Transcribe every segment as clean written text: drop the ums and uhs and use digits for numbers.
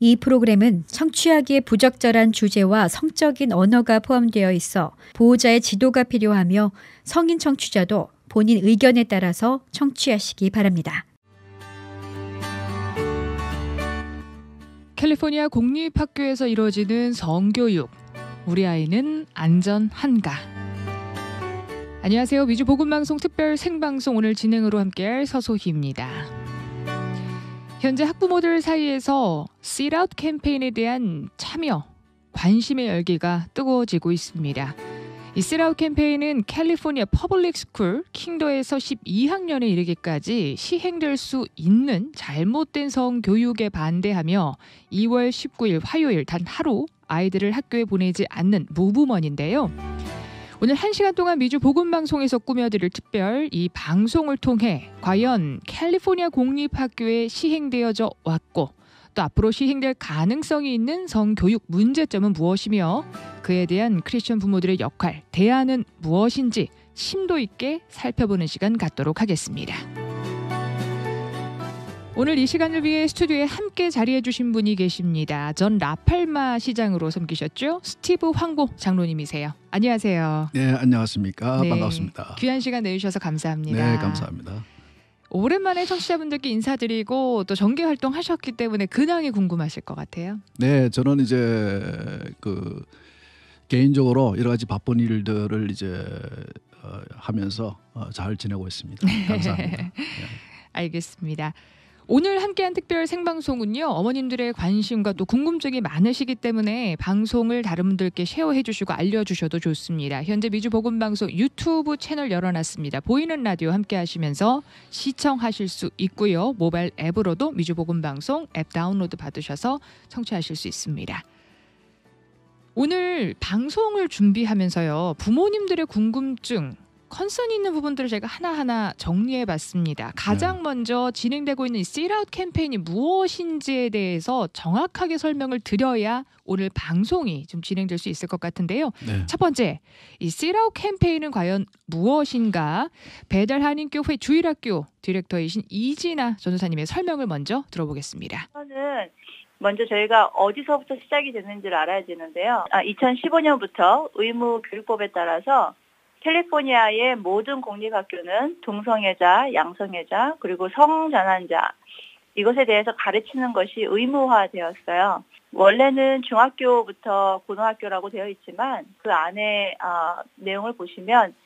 이 프로그램은 청취하기에 부적절한 주제와 성적인 언어가 포함되어 있어 보호자의 지도가 필요하며 성인 청취자도 본인 의견에 따라서 청취하시기 바랍니다. 캘리포니아 공립학교에서 이루어지는 성교육. 우리 아이는 안전한가? 안녕하세요. 미주 복음방송 특별 생방송 오늘 진행으로 함께할 서소희입니다. 현재 학부모들 사이에서 Sit Out 캠페인에 대한 참여, 관심의 열기가 뜨거워지고 있습니다. 이 Sit Out 캠페인은 캘리포니아 퍼블릭 스쿨 킹도에서 12학년에 이르기까지 시행될 수 있는 잘못된 성교육에 반대하며 2월 19일 화요일 단 하루 아이들을 학교에 보내지 않는 무브먼인데요. 오늘 1시간 동안 미주 복음방송에서 꾸며드릴 특별 이 방송을 통해 과연 캘리포니아 공립학교에 시행되어져 왔고 또 앞으로 시행될 가능성이 있는 성교육 문제점은 무엇이며 그에 대한 크리스천 부모들의 역할, 대안은 무엇인지 심도 있게 살펴보는 시간 갖도록 하겠습니다. 오늘 이 시간을 위해 스튜디오에 함께 자리해 주신 분이 계십니다. 전 라팔마 시장으로 섬기셨죠? 스티브 황보 장로님이세요. 안녕하세요. 네, 안녕하십니까. 네, 반갑습니다. 귀한 시간 내주셔서 감사합니다. 네, 감사합니다. 오랜만에 청취자분들께 인사드리고 또 정기 활동하셨기 때문에 근황이 궁금하실 것 같아요. 네, 저는 이제 개인적으로 여러 가지 바쁜 일들을 이제 하면서 잘 지내고 있습니다. 감사합니다. 네. 알겠습니다. 오늘 함께한 특별 생방송은요. 어머님들의 관심과 또 궁금증이 많으시기 때문에 방송을 다른 분들께 쉐어해 주시고 알려주셔도 좋습니다. 현재 미주 복음방송 유튜브 채널 열어놨습니다. 보이는 라디오 함께 하시면서 시청하실 수 있고요. 모바일 앱으로도 미주 복음방송 앱 다운로드 받으셔서 청취하실 수 있습니다. 오늘 방송을 준비하면서요. 부모님들의 궁금증 컨설이 있는 부분들을 제가 하나하나 정리해봤습니다. 가장 먼저 진행되고 있는 이 Sit Out 캠페인이 무엇인지에 대해서 정확하게 설명을 드려야 오늘 방송이 좀 진행될 수 있을 것 같은데요. 네. 첫 번째, 이 Sit Out 캠페인은 과연 무엇인가? 배달한인교회 주일학교 디렉터이신 이진아 전도사님의 설명을 먼저 들어보겠습니다. 먼저 저희가 어디서부터 시작이 됐는지를 알아야 되는데요. 2015년부터 의무 교육법에 따라서 캘리포니아의 모든 공립학교는 동성애자, 양성애자, 그리고 성전환자 이것에 대해서 가르치는 것이 의무화되었어요. 원래는 중학교부터 고등학교라고 되어 있지만 그 안에 내용을 보시면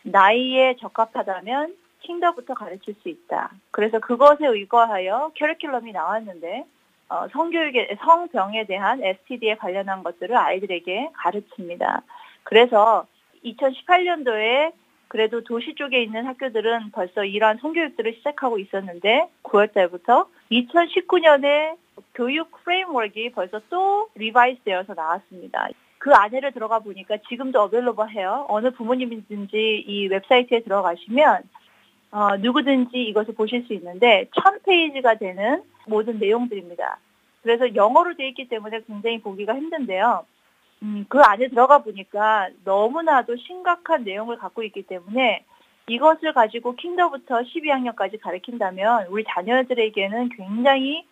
나이에 적합하다면 킹더부터 가르칠 수 있다. 그래서 그것에 의거하여 커리큘럼이 나왔는데 성병에 대한 STD에 관련한 것들을 아이들에게 가르칩니다. 그래서 2018년도에 그래도 도시 쪽에 있는 학교들은 벌써 이러한 성교육들을 시작하고 있었는데 9월 달부터 2019년에 교육 프레임워크가 벌써 또 리바이스 되어서 나왔습니다. 그 안에를 들어가 보니까 지금도 어베일러블해요. 어느 부모님이든지 이 웹사이트에 들어가시면 누구든지 이것을 보실 수 있는데 1000페이지가 되는 모든 내용들입니다. 그래서 영어로 되어 있기 때문에 굉장히 보기가 힘든데요. 그 안에 들어가 보니까 너무나도 심각한 내용을 갖고 있기 때문에 이것을 가지고 킹더부터 12학년까지 가르친다면 우리 자녀들에게는 굉장히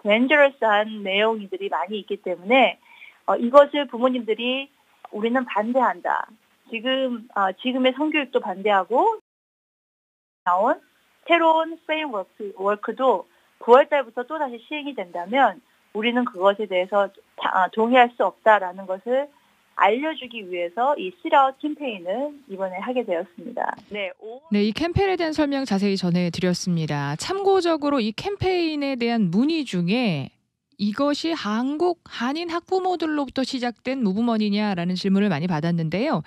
dangerous한 내용들이 많이 있기 때문에 이것을 부모님들이 우리는 반대한다. 지금의 성교육도 반대하고 나온 새로운 프레임워크도 9월 달부터 또다시 시행이 된다면 우리는 그것에 대해서 동의할 수 없다라는 것을 알려주기 위해서 이 Sit Out 캠페인을 이번에 하게 되었습니다. 네, 이 캠페인에 대한 설명 자세히 전해드렸습니다. 참고적으로 이 캠페인에 대한 문의 중에 이것이 한인 학부모들로부터 시작된 무브먼이냐라는 질문을 많이 받았는데요.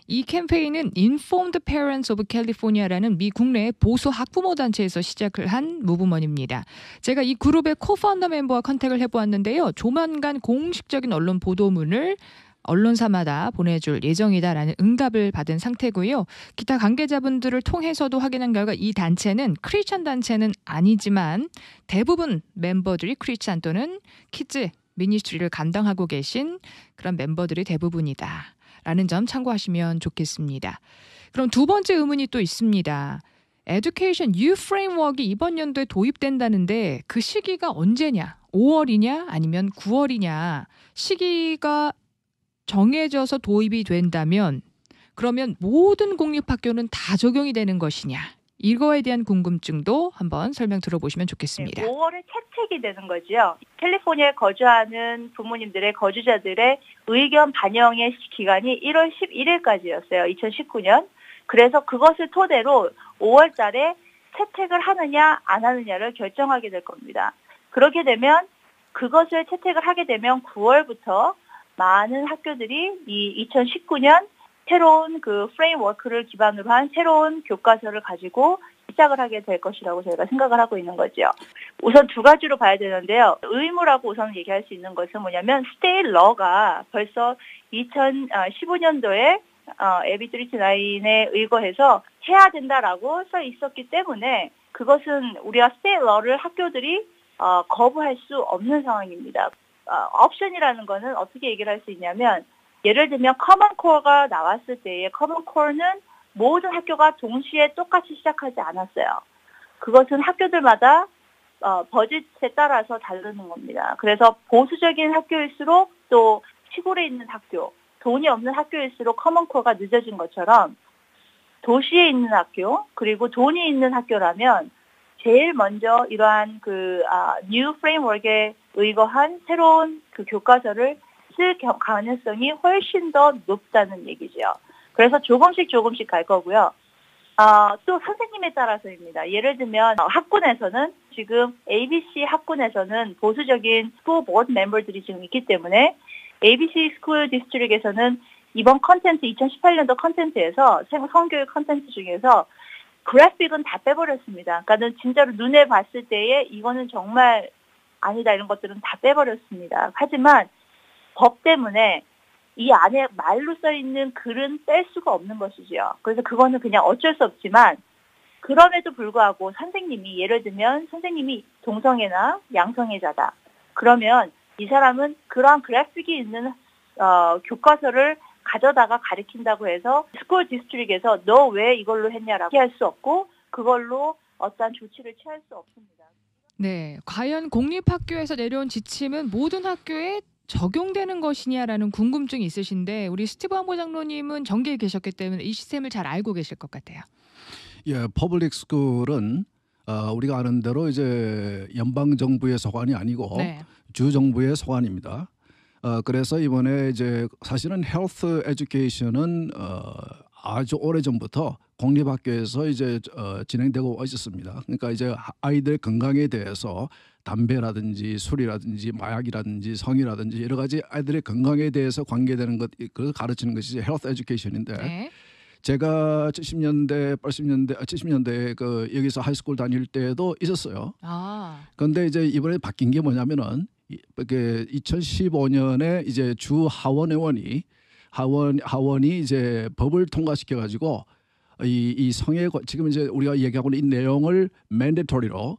이 캠페인은 Informed Parents of California라는 미 국내 보수 학부모 단체에서 시작을 한 무브먼입니다. 제가 이 그룹의 코파운더 멤버와 컨택을 해보았는데요. 조만간 공식적인 언론 보도문을 언론사마다 보내줄 예정이다라는 응답을 받은 상태고요. 기타 관계자분들을 통해서도 확인한 결과 이 단체는 크리스찬 단체는 아니지만 대부분 멤버들이 크리스찬 또는 키즈 미니스트리를 감당하고 계신 그런 멤버들이 대부분이다. 라는 점 참고하시면 좋겠습니다. 그럼 두 번째 의문이 또 있습니다. Education U 프레임워크가 이번 연도에 도입된다는데 그 시기가 언제냐? 5월이냐 아니면 9월이냐 시기가 정해져서 도입이 된다면 그러면 모든 공립학교는 다 적용이 되는 것이냐? 이거에 대한 궁금증도 한번 설명 들어보시면 좋겠습니다. 네, 5월에 채택이 되는 거죠. 캘리포니아에 거주하는 부모님들의 거주자들의 의견 반영의 기간이 1월 11일까지였어요. 2019년. 그래서 그것을 토대로 5월 달에 채택을 하느냐 안 하느냐를 결정하게 될 겁니다. 그렇게 되면 그것을 채택을 하게 되면 9월부터 많은 학교들이 이 2019년 새로운 그 프레임워크를 기반으로 한 새로운 교과서를 가지고 시작을 하게 될 것이라고 저희가 생각을 하고 있는 거죠. 우선 두 가지로 봐야 되는데요. 의무라고 우선 얘기할 수 있는 것은 뭐냐면 스테이트 러가 벌써 2015년도에 AB39에 의거해서 해야 된다라고 써 있었기 때문에 그것은 우리가 스테이트 러를 학교들이 거부할 수 없는 상황입니다. 옵션이라는 거는 어떻게 얘기를 할 수 있냐면 예를 들면 커먼 코어가 나왔을 때의 커먼 코어는 모든 학교가 동시에 똑같이 시작하지 않았어요. 그것은 학교들마다 버짓에 따라서 다르는 겁니다. 그래서 보수적인 학교일수록 또 시골에 있는 학교, 돈이 없는 학교일수록 커먼 코어가 늦어진 것처럼 도시에 있는 학교 그리고 돈이 있는 학교라면 제일 먼저 이러한 뉴 프레임워크에 의거한 새로운 그 교과서를 쓸 가능성이 훨씬 더 높다는 얘기죠. 그래서 조금씩 갈 거고요. 또 선생님에 따라서입니다. 예를 들면 학군에서는 지금 ABC 학군에서는 보수적인 스쿨 보드 멤버들이 지금 있기 때문에 ABC 스쿨 디스트릭에서는 이번 컨텐츠 2018년도 컨텐츠에서 성교육 컨텐츠 중에서 그래픽은 다 빼버렸습니다. 그러니까는 진짜로 눈에 봤을 때에 이거는 정말 아니다 이런 것들은 다 빼버렸습니다. 하지만 법 때문에 이 안에 말로 써있는 글은 뺄 수가 없는 것이죠. 그래서 그거는 그냥 어쩔 수 없지만 그럼에도 불구하고 선생님이 예를 들면 선생님이 동성애나 양성애자다. 그러면 이 사람은 그러한 그래픽이 있는 교과서를 가져다가 가르친다고 해서 스쿨 디스트릭에서 너 왜 이걸로 했냐라고 할 수 없고 그걸로 어떠한 조치를 취할 수 없습니다. 네, 과연 공립학교에서 내려온 지침은 모든 학교에 적용되는 것이냐라는 궁금증이 있으신데 우리 스티브 한보장로님은 전계에 계셨기 때문에 이 시스템을 잘 알고 계실 것 같아요. 예, 퍼블릭 스쿨은 우리가 아는 대로 이제 연방 정부의 소관이 아니고 네. 주 정부의 소관입니다. 그래서 이번에 이제 사실은 헬스 에듀케이션은 아주 오래 전부터 공립학교에서 이제 진행되고 있었습니다. 그러니까 이제 아이들 건강에 대해서 담배라든지 술이라든지 마약이라든지 성이라든지 여러 가지 아이들의 건강에 대해서 관계되는 것 그걸 가르치는 것이 헬스 에듀케이션인데 네. 제가 70년대에 그 여기서 하이스쿨 다닐 때도 있었어요. 그런데 이제 이번에 바뀐 게 뭐냐면은 2015년에 이제 주 하원의원이 이제 법을 통과시켜 가지고 이 성에 지금 이제 우리가 얘기하고 있는 이 내용을 mandatory로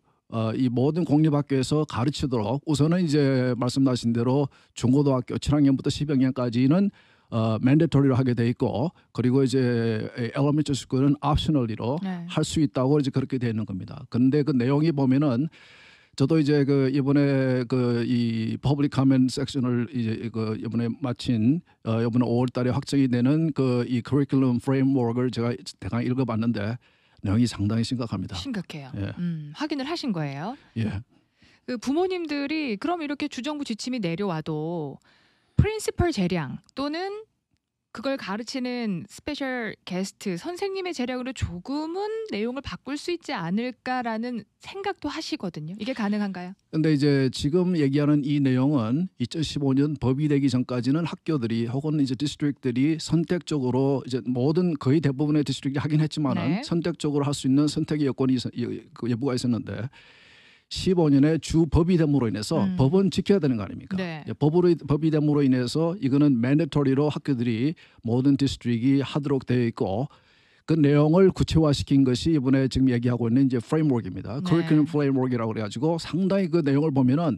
이 모든 공립학교에서 가르치도록 우선은 이제 말씀하신 대로 중고등학교 7학년부터 12학년까지는 mandatory로 하게 돼 있고 그리고 이제 elementary school은 optionally로 네. 할 수 있다고 이제 그렇게 되어 있는 겁니다. 그런데 그 내용이 보면은 저도 이제 그 이번에 그 이 퍼블릭 커먼 섹션을 이제 그 이번에 마친 이번에 5월달에 확정이 되는 그 이 커리큘럼 프레임워크를 제가 대강 읽어봤는데 내용이 상당히 심각합니다. 심각해요. 예. 확인을 하신 거예요? 예. 그 부모님들이 그럼 이렇게 주정부 지침이 내려와도 프린시펄 재량 또는 그걸 가르치는 스페셜 게스트 선생님의 재량으로 조금은 내용을 바꿀 수 있지 않을까라는 생각도 하시거든요. 이게 가능한가요? 근데 이제 지금 얘기하는 이 내용은 2015년 법이 되기 전까지는 학교들이 혹은 이제 디스트릭들이 선택적으로 이제 모든 거의 대부분의 디스트릭이 하긴 했지만은 네. 선택적으로 할 수 있는 선택의 여건이 여부가 있었는데 15년에 주 법이 됨으로 인해서 법은 지켜야 되는 거 아닙니까? 네. 법이 됨으로 인해서 이거는 mandatory로 학교들이 모든 디스트릭이 하도록 되어 있고 그 내용을 구체화시킨 것이 이번에 지금 얘기하고 있는 이제 프레임워크입니다. 네. 커리큘럼 프레임워크라고 그래가지고 상당히 그 내용을 보면은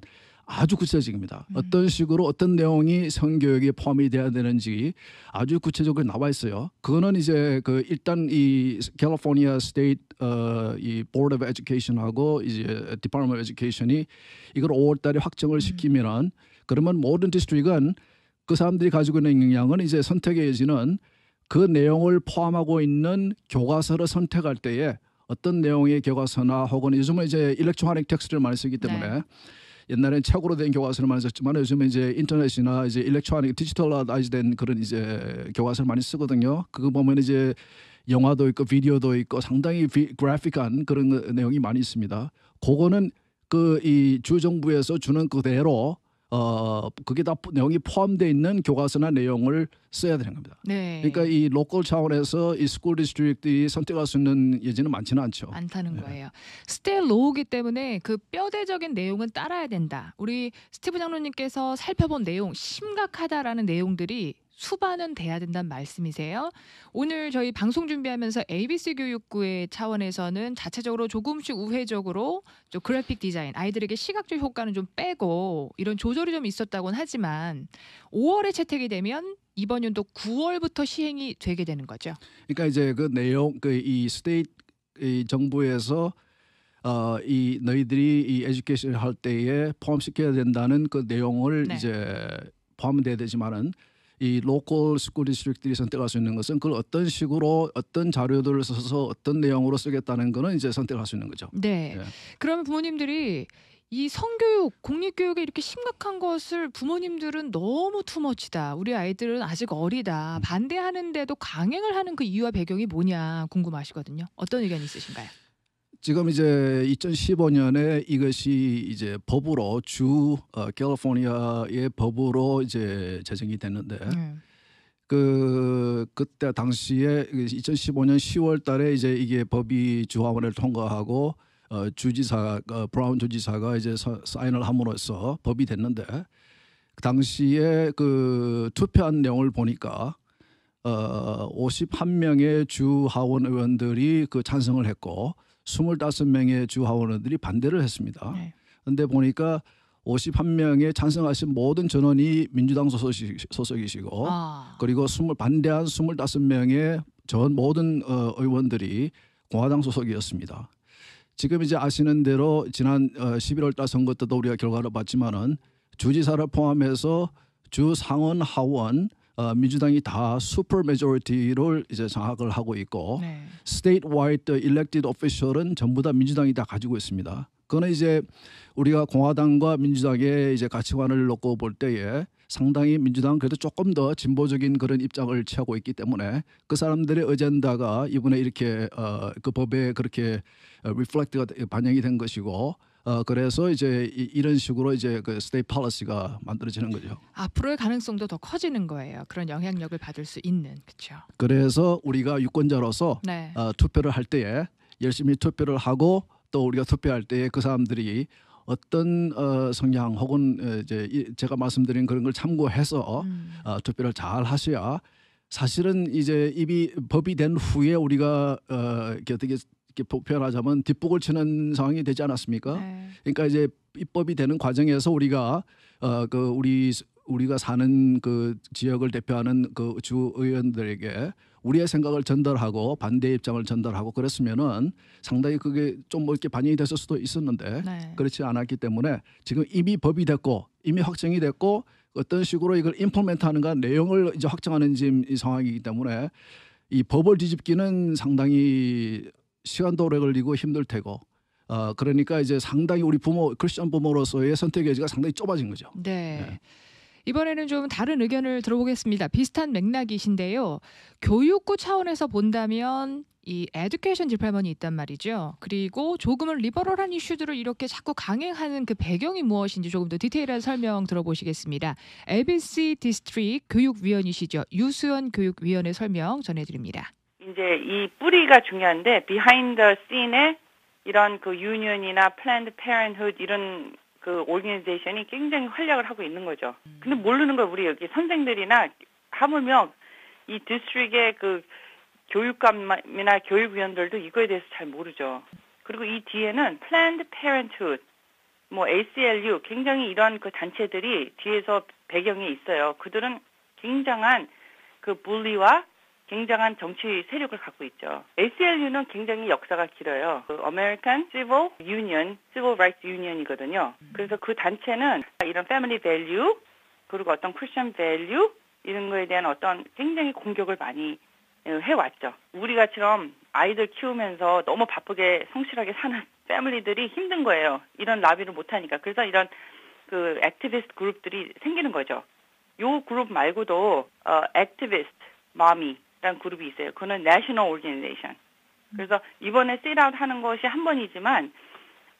아주 구체적입니다. 어떤 식으로 어떤 내용이 성교육에 포함이 돼야 되는지 아주 구체적으로 나와 있어요. 그거는 이제 그 일단 이 캘리포니아 스테이트 이 보드 오브 에듀케이션하고 이제 디파트먼트 오브 에듀케이션이 이걸 5월달에 확정을 시키면은 그러면 모든 디스트릭은 그 사람들이 가지고 있는 역량은 이제 선택의 여지는 그 내용을 포함하고 있는 교과서를 선택할 때에 어떤 내용의 교과서나 혹은 요즘은 이제 일렉트로닉 텍스트를 많이 쓰기 때문에 네. 옛날엔 책으로 된 교과서를 많이 썼지만 요즘은 이제 인터넷이나 이제 일렉트로닉 디지털라이즈된 그런 이제 교과서를 많이 쓰거든요. 그거 보면 이제 영화도 있고 비디오도 있고 상당히 그래픽한 그런 내용이 많이 있습니다. 그거는 그 이 주정부에서 주는 그대로 그게 다 내용이 포함되어 있는 교과서나 내용을 써야 되는 겁니다. 네. 그러니까 이 로컬 차원에서 이 스쿨 디스트릭트들이 선택할 수 있는 여지는 많지는 않죠. 않다는 네. 거예요. 스테일 로우기 때문에 그 뼈대적인 내용은 따라야 된다. 우리 스티브 장로님께서 살펴본 내용, 심각하다라는 내용들이 수반은 돼야 된다는 말씀이세요. 오늘 저희 방송 준비하면서 ABC 교육부의 차원에서는 자체적으로 조금씩 우회적으로 좀 그래픽 디자인, 아이들에게 시각적 효과는 좀 빼고 이런 조절이 좀 있었다고는 하지만 5월에 채택이 되면 이번 연도 9월부터 시행이 되게 되는 거죠. 그러니까 이제 그 내용 그 이 스테이트 이 정부에서 이 너희들이 이 에듀케이션 할 때에 포함시켜야 된다는 그 내용을 네. 이제 포함돼야 되지만은 이 로컬 스쿨 디스트릭트들이 선택할 수 있는 것은 그걸 어떤 식으로 어떤 자료들을 써서 어떤 내용으로 쓰겠다는 거는 이제 선택할 수 있는 거죠. 네. 예. 그러면 부모님들이 이 성교육, 공립교육에 이렇게 심각한 것을 부모님들은 너무 투머치다. 우리 아이들은 아직 어리다. 반대하는데도 강행을 하는 그 이유와 배경이 뭐냐 궁금하시거든요. 어떤 의견이 있으신가요? 지금 이제 2015년에 이것이 이제 법으로 주 캘리포니아의 법으로 이제 제정이 됐는데 그때 당시에 2015년 10월달에 이제 이게 법이 주하원을 통과하고 주지사 브라운 주지사가 이제 사인을 함으로써 법이 됐는데 그 당시에 그 투표한 내용을 보니까 51명의 주 하원 의원들이 그 찬성을 했고 25명의 주 하원 의원들이 반대를 했습니다. 네. 그런데 보니까 51명의 찬성하신 모든 전원이 민주당 소속이시고 그리고 반대한 25명의 전 모든 의원들이 공화당 소속이었습니다. 지금 이제 아시는 대로 지난 11월 달 선거 때도 우리가 결과를 봤지만은 주지사를 포함해서 주 상원 하원 민주당이 다 슈퍼 메조리티를 이제 장악을 하고 있고 네. 스테이트와이드 일렉티드 오피셜은 전부 다 민주당이 다 가지고 있습니다. 그거는 이제 우리가 공화당과 민주당의 이제 가치관을 놓고 볼 때에 상당히 민주당은 그래도 조금 더 진보적인 그런 입장을 취하고 있기 때문에 그 사람들의 어젠다가 이번에 이렇게 그 법에 그렇게 리플렉트가 반영이 된 것이고 그래서 이제 이런 식으로 이제 그 스테이트 폴리시가 만들어지는 거죠. 앞으로의 가능성도 더 커지는 거예요. 그런 영향력을 받을 수 있는. 그렇죠. 그래서 우리가 유권자로서 네. 투표를 할 때에 열심히 투표를 하고 또 우리가 투표할 때에 그 사람들이 어떤 성향 혹은 이제 제가 말씀드린 그런 걸 참고해서 투표를 잘 하셔야 사실은 이제 이미 법이 된 후에 우리가 이렇게 어떻게 표현하자면 뒷북을 치는 상황이 되지 않았습니까? 네. 그러니까 이제 입법이 되는 과정에서 우리가 그 우리가 사는 그 지역을 대표하는 그 주 의원들에게 우리의 생각을 전달하고 반대 입장을 전달하고 그랬으면은 상당히 그게 좀 뭐 이렇게 반영이 됐을 수도 있었는데 네. 그렇지 않았기 때문에 지금 이미 법이 됐고 이미 확정이 됐고 어떤 식으로 이걸 임플멘트하는가 내용을 이제 확정하는 지금 이 상황이기 때문에 이 법을 뒤집기는 상당히 시간도 오래 걸리고 힘들 테고 그러니까 이제 상당히 우리 부모 크리스천 부모로서의 선택의 여지가 상당히 좁아진 거죠. 네. 네. 이번에는 좀 다른 의견을 들어보겠습니다. 비슷한 맥락이신데요. 교육부 차원에서 본다면 이 에듀케이션 디파트먼이 있단 말이죠. 그리고 조금은 리버럴한 이슈들을 이렇게 자꾸 강행하는 그 배경이 무엇인지 조금 더 디테일한 설명 들어보시겠습니다. ABC 디스트릭 교육위원이시죠. 유수연 교육위원의 설명 전해드립니다. 이제 이 뿌리가 중요한데 behind the scene에 이런 그 유니언이나 플랜드 페런트ಹು드 이런 그 오르가니제이션이 굉장히 활약을 하고 있는 거죠. 근데 모르는 걸 우리 여기 선생들이나 하물며 이 디스트릭의 그 교육감이나 교육위원들도 이거에 대해서 잘 모르죠. 그리고 이 뒤에는 플랜드 페런트후드 뭐 ACLU 굉장히 이런 그 단체들이 뒤에서 배경에 있어요. 그들은 굉장한 그 bully와 굉장한 정치 세력을 갖고 있죠. ACLU는 굉장히 역사가 길어요. 그 American Civil Union, Civil Rights Union이거든요. 그래서 그 단체는 이런 family value 그리고 어떤 Christian value 이런 거에 대한 어떤 굉장히 공격을 많이 해왔죠. 우리가처럼 아이들 키우면서 너무 바쁘게 성실하게 사는 패밀리들이 힘든 거예요. 이런 라비를 못하니까. 그래서 이런 그 액티비스트 그룹들이 생기는 거죠. 요 그룹 말고도 액티비스트 마미라는 그룹이 있어요. 그거는 National Organization. 그래서 이번에 sit out 하는 것이 한 번이지만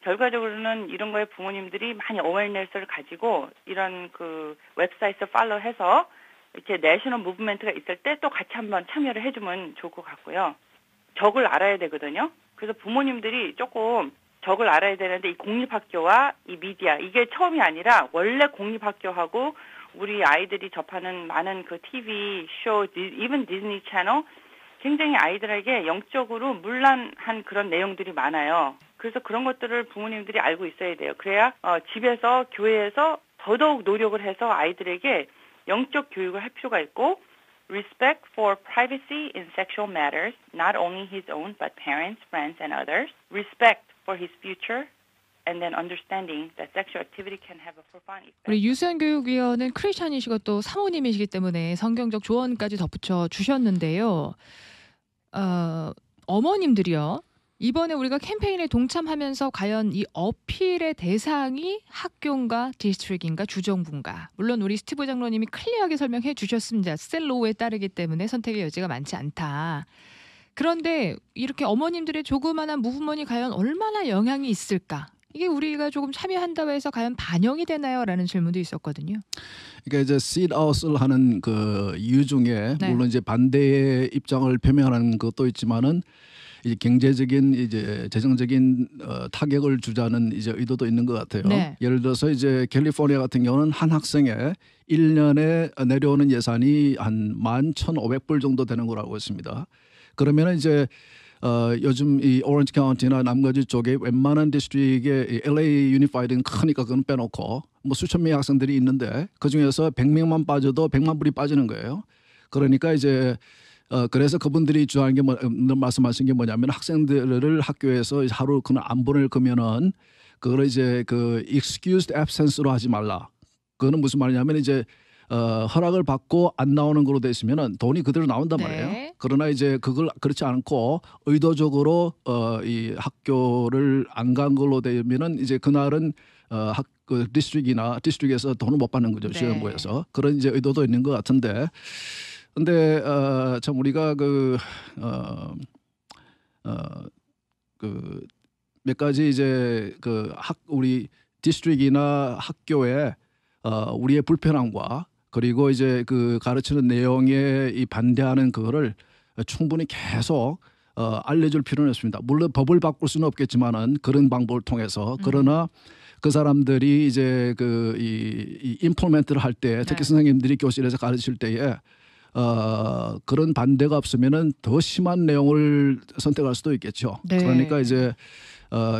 결과적으로는 이런 거에 부모님들이 많이 어웨어니스를 가지고 이런 그 웹사이트를 팔로우해서 이렇게 내셔널 무브먼트가 있을 때 또 같이 한번 참여를 해주면 좋을 것 같고요. 적을 알아야 되거든요. 그래서 부모님들이 조금 적을 알아야 되는데 이 공립학교와 이 미디어 이게 처음이 아니라 원래 공립학교하고 우리 아이들이 접하는 많은 그 TV 쇼, even 디즈니 채널 굉장히 아이들에게 영적으로 문란한 그런 내용들이 많아요. 그래서 그런 것들을 부모님들이 알고 있어야 돼요. 그래야 집에서 교회에서 더더욱 노력을 해서 아이들에게 영적 교육을 할 필요가 있고 respect for privacy in sexual matters, not only his own but parents, friends, and others. Respect for his future, and then understanding that sexual activity can have a profound effect. 우리 유수연 교육위원은 크리스천이시고 또 사모님이시기 때문에 성경적 조언까지 덧붙여 주셨는데요. 어머님들이요. 이번에 우리가 캠페인에 동참하면서 과연 이 어필의 대상이 학교인가 디스트릭인가 주정부인가. 물론 우리 스티브 장로님이 클리어하게 설명해 주셨습니다. 셀로우에 따르기 때문에 선택의 여지가 많지 않다. 그런데 이렇게 어머님들의 조그마한 무브먼이 과연 얼마나 영향이 있을까. 이게 우리가 조금 참여한다고 해서 과연 반영이 되나요? 라는 질문도 있었거든요. 그러니까 이제 sit out을 하는 그 이유 중에 네. 물론 이제 반대의 입장을 표명하는 것도 있지만은 이제 경제적인 이제 재정적인 타격을 주자는 이제 의도도 있는 것 같아요. 네. 예를 들어서 이제 캘리포니아 같은 경우는 한 학생에 1년에 내려오는 예산이 한 11,500불 정도 되는 거라고 했습니다. 그러면 이제 요즘 이 오렌지 카운티나 남가주 쪽에 웬만한 디스트릭에 LA 유니파이드는 크니까 그건 빼놓고 뭐 수천 명의 학생들이 있는데 그 중에서 100명만 빠져도 100만 불이 빠지는 거예요. 그러니까 이제 그래서 그분들이 주장하는 게 말씀하신 게 뭐냐면 학생들을 학교에서 하루 그날 안 보낼 거면은 그걸 이제 그 excused absence로 하지 말라. 그거는 무슨 말이냐면 이제 허락을 받고 안 나오는 걸로 돼 있으면은 돈이 그대로 나온단 말이에요. 네. 그러나 이제 그걸 그렇지 않고 의도적으로 이 학교를 안 간 걸로 되면은 이제 그날은 그 디스트릭에서 돈을 못 받는 거죠. 네. 시행부에서 그런 이제 의도도 있는 것 같은데. 근데 참 우리가 그 몇 가지 이제 우리 디스트릭이나 학교에 우리의 불편함과 그리고 이제 그 가르치는 내용에 이 반대하는 그거를 충분히 계속 알려줄 필요는 있습니다. 물론 법을 바꿀 수는 없겠지만은 그런 방법을 통해서 그러나 그 사람들이 이제 이 임플멘트를 할 때 특히 선생님들이 교실에서 가르칠 때에 그런 반대가 없으면은 더 심한 내용을 선택할 수도 있겠죠. 네. 그러니까 이제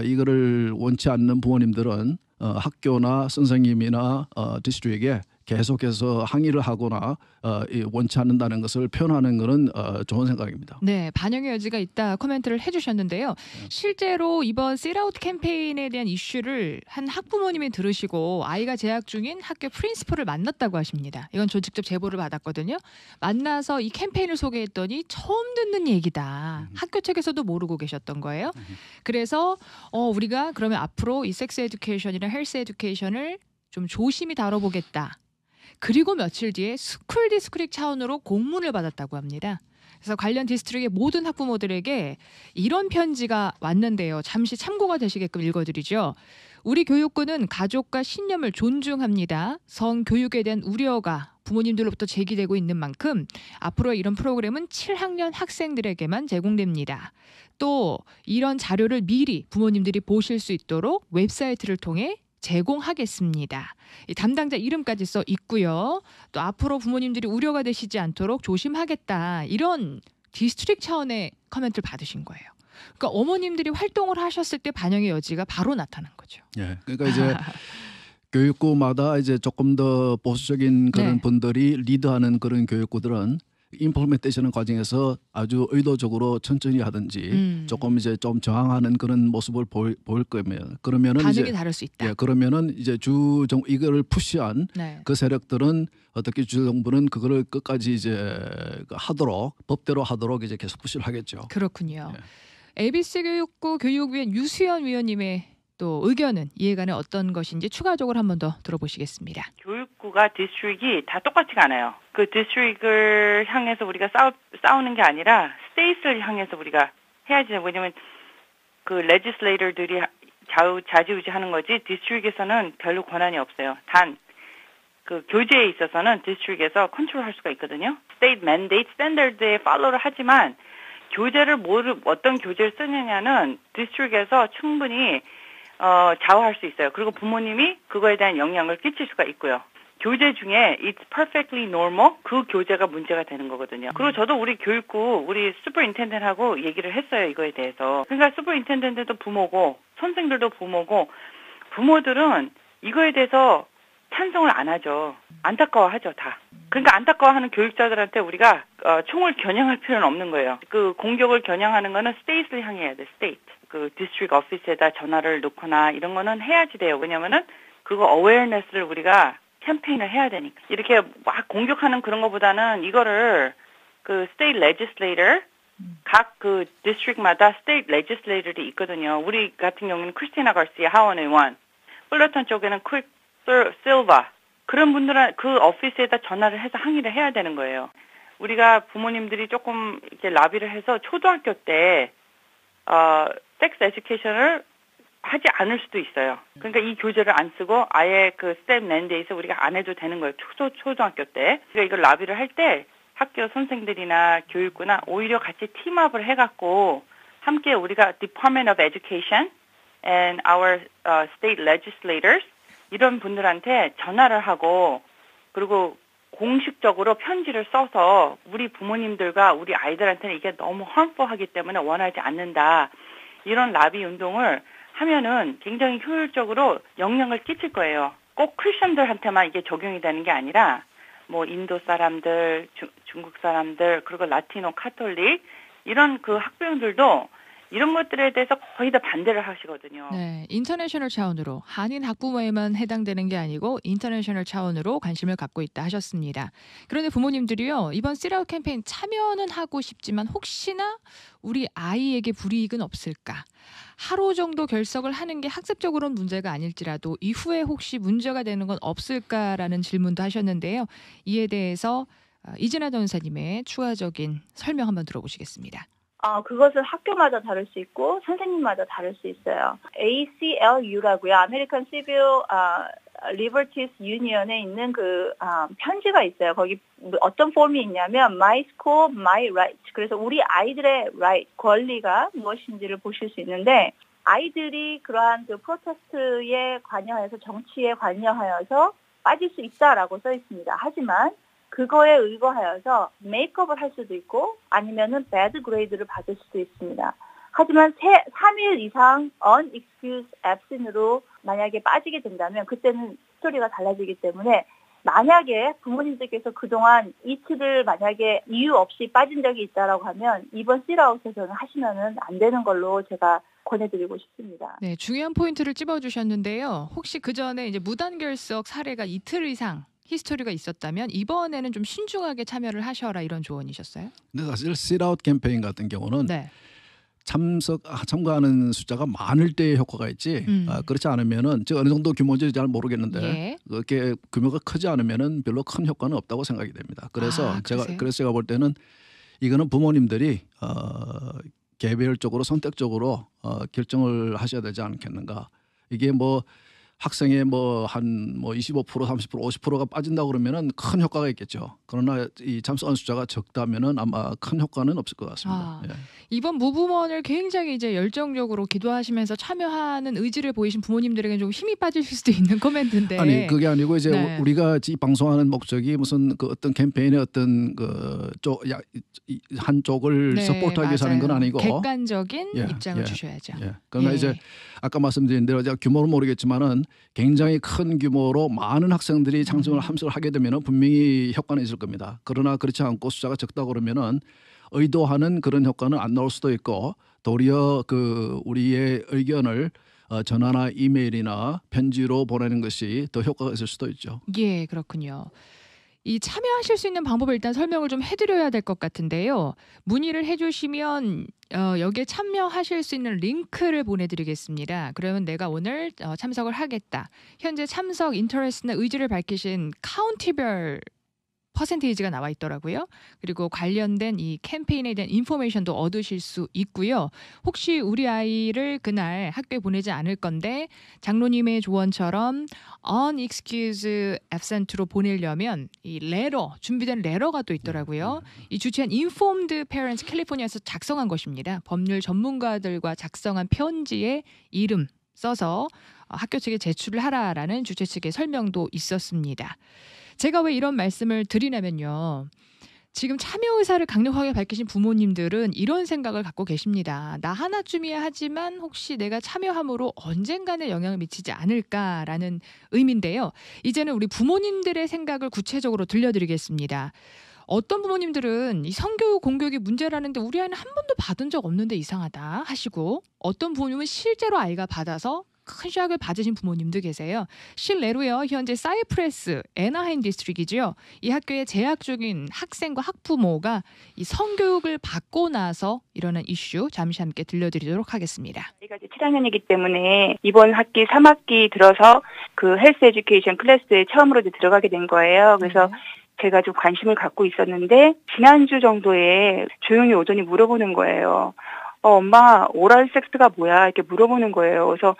이거를 원치 않는 부모님들은 학교나 선생님이나 디스트릭에 계속해서 항의를 하거나 원치 않는다는 것을 표현하는 것은 좋은 생각입니다. 네, 반영의 여지가 있다 코멘트를 해주셨는데요. 실제로 이번 셋아웃 캠페인에 대한 이슈를 한 학부모님이 들으시고 아이가 재학 중인 학교 프린시퍼를 만났다고 하십니다. 이건 저 직접 제보를 받았거든요. 만나서 이 캠페인을 소개했더니 처음 듣는 얘기다. 학교 측에서도 모르고 계셨던 거예요. 그래서 우리가 그러면 앞으로 이 섹스 에듀케이션이나 헬스 에듀케이션을 좀 조심히 다뤄보겠다. 그리고 며칠 뒤에 스쿨 디스트릭 차원으로 공문을 받았다고 합니다. 그래서 관련 디스트릭의 모든 학부모들에게 이런 편지가 왔는데요. 잠시 참고가 되시게끔 읽어드리죠. 우리 교육부는 가족과 신념을 존중합니다. 성교육에 대한 우려가 부모님들로부터 제기되고 있는 만큼 앞으로 이런 프로그램은 7학년 학생들에게만 제공됩니다. 또 이런 자료를 미리 부모님들이 보실 수 있도록 웹사이트를 통해 제공하겠습니다. 이 담당자 이름까지 써 있고요. 또 앞으로 부모님들이 우려가 되시지 않도록 조심하겠다. 이런 디스트릭 차원의 커멘트를 받으신 거예요. 그러니까 어머님들이 활동을 하셨을 때 반영의 여지가 바로 나타난 거죠. 예. 그러니까 이제 교육구마다 이제 조금 더 보수적인 그런 네. 분들이 리드하는 그런 교육구들은 임플리멘테이션 과정에서 아주 의도적으로 천천히 하든지 조금 이제 좀 저항하는 그런 모습을 보일 거면 그러면은 반응이 이제 다를 수 있다. 예, 그러면은 이제 이거를 푸시한 네. 그 세력들은 어떻게 주정부는 그거를 끝까지 이제 하도록 법대로 하도록 이제 계속 푸시를 하겠죠. 그렇군요. 예. ABC 교육부 교육위원 유수연 위원님의 또 의견은 이해관에 어떤 것인지 추가적으로 한 번 더 들어보시겠습니다. 교육부가 디스트릭이 다 똑같지가 않아요. 그 디스트릭을 향해서 우리가 싸우는 게 아니라 스테이트를 향해서 우리가 해야지. 왜냐면 그 레지슬레이터들이 좌지우지하는 거지 디스트릭에서는 별로 권한이 없어요. 단 그 교재에 있어서는 디스트릭에서 컨트롤할 수가 있거든요. 스테이트 맨데이트 스탠더드에 팔로우를 하지만 교재를 어떤 교재를 쓰느냐는 디스트릭에서 충분히 좌우할 수 있어요. 그리고 부모님이 그거에 대한 영향을 끼칠 수가 있고요. 교재 중에 It's perfectly normal 그 교재가 문제가 되는 거거든요. 그리고 저도 우리 교육부 우리 슈퍼인텐던트하고 얘기를 했어요. 이거에 대해서. 그러니까 슈퍼인텐던트도 부모고 선생들도 부모고 부모들은 이거에 대해서 찬성을 안 하죠. 안타까워하죠 다. 그러니까 안타까워하는 교육자들한테 우리가 총을 겨냥할 필요는 없는 거예요. 그 공격을 겨냥하는 거는 스테이트를 향해야 돼. 스테이트. 그 디스트릭 오피스에다 전화를 놓거나 이런 거는 해야지 돼요. 왜냐면은 그거 어웨어네스를 우리가 캠페인을 해야 되니까. 이렇게 막 공격하는 그런 거보다는 이거를 그 스테이트 레지슬레이터 각 그 디스트릭마다 스테이트 레지슬레이터들이 있거든요. 우리 같은 경우는 크리스티나 가시아 하원 의원, 플러턴 쪽에는 크릭 실바 그런 분들은 그 오피스에다 전화를 해서 항의를 해야 되는 거예요. 우리가 부모님들이 조금 이렇게 라비를 해서 초등학교 때 섹스 에듀케이션을 하지 않을 수도 있어요. 그러니까 이 교재를 안 쓰고 아예 그 스텝 낸데이에서 우리가 안 해도 되는 거예요. 초등학교 때. 그러니까 이걸 라비를 할 때 학교 선생들이나 교육부나 오히려 같이 팀업을 해갖고 함께 우리가 Department of Education and our state legislators 이런 분들한테 전화를 하고 그리고 공식적으로 편지를 써서 우리 부모님들과 우리 아이들한테는 이게 너무 harmful하기 때문에 원하지 않는다. 이런 라비 운동을 하면은 굉장히 효율적으로 영향을 끼칠 거예요. 꼭 크리스천들한테만 이게 적용이 되는 게 아니라 뭐 인도 사람들, 중국 사람들, 그리고 라티노 카톨릭 이런 그 학부형들도 이런 것들에 대해서 거의 다 반대를 하시거든요. 네, 인터내셔널 차원으로 한인 학부모에만 해당되는 게 아니고 인터내셔널 차원으로 관심을 갖고 있다 하셨습니다. 그런데 부모님들이요. 이번 씨라웃 캠페인 참여는 하고 싶지만 혹시나 우리 아이에게 불이익은 없을까? 하루 정도 결석을 하는 게 학습적으로는 문제가 아닐지라도 이후에 혹시 문제가 되는 건 없을까라는 질문도 하셨는데요. 이에 대해서 이진아 전사님의 추가적인 설명 한번 들어보시겠습니다. 그것은 학교마다 다를 수 있고 선생님마다 다를 수 있어요. ACLU라고요. American Civil Liberties Union에 있는 그 편지가 있어요. 거기 어떤 폼이 있냐면 My School, My Right. 그래서 우리 아이들의 right, 권리가 무엇인지를 보실 수 있는데 아이들이 그러한 그 프로테스트에 관여해서 정치에 관여하여서 빠질 수 있다라고 써 있습니다. 하지만 그거에 의거하여서 메이크업을 할 수도 있고 아니면은 배드 그레이드를 받을 수도 있습니다. 하지만 3일 이상 unexcused absence로 만약에 빠지게 된다면 그때는 스토리가 달라지기 때문에 만약에 부모님들께서 그동안 이틀을 만약에 이유 없이 빠진 적이 있다라고 하면 이번 씨라웃에서는 하시면은 안 되는 걸로 제가 권해드리고 싶습니다. 네, 중요한 포인트를 찝어주셨는데요. 혹시 그 전에 이제 무단 결석 사례가 이틀 이상 히스토리가 있었다면 이번에는 좀 신중하게 참여를 하셔라 이런 조언이셨어요? 근데 사실 씨라웃 캠페인 같은 경우는 네. 참가하는 숫자가 많을 때 효과가 있지 그렇지 않으면은 어느 정도 규모인지 잘 모르겠는데 예. 그렇게 규모가 크지 않으면은 별로 큰 효과는 없다고 생각이 됩니다. 그래서 제가 볼 때는 이거는 부모님들이 개별적으로 선택적으로 결정을 하셔야 되지 않겠는가. 이게 뭐 학생의 한 25%, 30%, 50%가 빠진다 그러면은 큰 효과가 있겠죠. 그러나 이 참석한 숫자가 적다면은 아마 큰 효과는 없을 것 같습니다. 예. 이번 무부먼을 굉장히 이제 열정적으로 기도하시면서 참여하는 의지를 보이신 부모님들에게 좀 힘이 빠지실 수도 있는 코멘트인데. 아니 그게 아니고 이제 네. 우리가 이 방송하는 목적이 무슨 그 어떤 캠페인의 어떤 한쪽을 네, 서포트하기 위해서 하는 건 아니고 객관적인 입장을 주셔야죠. 그러나 이제 아까 말씀드린 대로 제가 규모는 모르겠지만은 굉장히 큰 규모로 많은 학생들이 참석을 하게 되면은 분명히 효과는 있을 겁니다. 그러나 그렇지 않고 숫자가 적다 그러면은 의도하는 그런 효과는 안 나올 수도 있고 도리어 그 우리의 의견을 전화나 이메일이나 편지로 보내는 것이 더 효과가 있을 수도 있죠. 예, 그렇군요. 이 참여하실 수 있는 방법을 일단 설명을 좀 해드려야 될 것 같은데요. 문의를 해주시면 여기에 참여하실 수 있는 링크를 보내드리겠습니다. 그러면 내가 오늘 참석을 하겠다. 현재 참석 인터레스트나 의지를 밝히신 카운티별 퍼센테이지가 나와 있더라고요. 그리고 관련된 이 캠페인에 대한 인포메이션도 얻으실 수 있고요. 혹시 우리 아이를 그날 학교에 보내지 않을 건데 장로님의 조언처럼 unexcused absent로 보내려면 이 레터, 준비된 레터가 또 있더라고요. 이 주최한 Informed Parents 캘리포니아에서 작성한 것입니다. 법률 전문가들과 작성한 편지에 이름 써서 학교 측에 제출을 하라라는 주최 측의 설명도 있었습니다. 제가 왜 이런 말씀을 드리냐면요. 지금 참여 의사를 강력하게 밝히신 부모님들은 이런 생각을 갖고 계십니다. 나 하나쯤이야 하지만 혹시 내가 참여함으로 언젠가는 영향을 미치지 않을까라는 의미인데요. 이제는 우리 부모님들의 생각을 구체적으로 들려드리겠습니다. 어떤 부모님들은 이 성교육 공교육이 문제라는데 우리 아이는 한 번도 받은 적 없는데 이상하다 하시고 어떤 부모님은 실제로 아이가 받아서 큰 샥을 받으신 부모님도 계세요. 실내로요. 현재 사이프레스 애나하임 디스트릭이죠. 이 학교에 재학 중인 학생과 학부모가 이 성교육을 받고 나서 일어난 이슈 잠시 함께 들려드리도록 하겠습니다. 저희가 이제 7학년이기 때문에 이번 학기 3학기 들어서 그 헬스 에듀케이션 클래스에 처음으로 이제 들어가게 된 거예요. 그래서 제가 좀 관심을 갖고 있었는데 지난주 정도에 조용히 오더니 물어보는 거예요. 엄마 오랄 섹스가 뭐야? 이렇게 물어보는 거예요. 그래서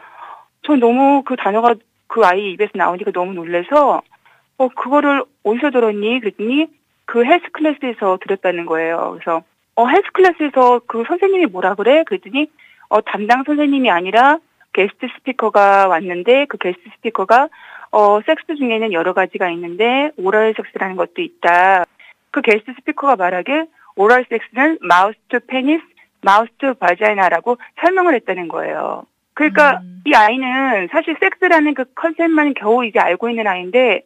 전 너무 그 단어가 그 아이 입에서 나오니까 너무 놀라서 그거를 어디서 들었니? 그랬더니 그 헬스 클래스에서 들었다는 거예요. 그래서 헬스 클래스에서 그 선생님이 뭐라 그래? 그랬더니 담당 선생님이 아니라 게스트 스피커가 왔는데 그 게스트 스피커가 섹스 중에는 여러 가지가 있는데 오랄 섹스라는 것도 있다. 그 게스트 스피커가 말하길 오랄 섹스는 마우스 투 페니스, 마우스 투 바자이나라고 설명을 했다는 거예요. 그러니까 이 아이는 사실 섹스라는 그 컨셉만 겨우 이제 알고 있는 아이인데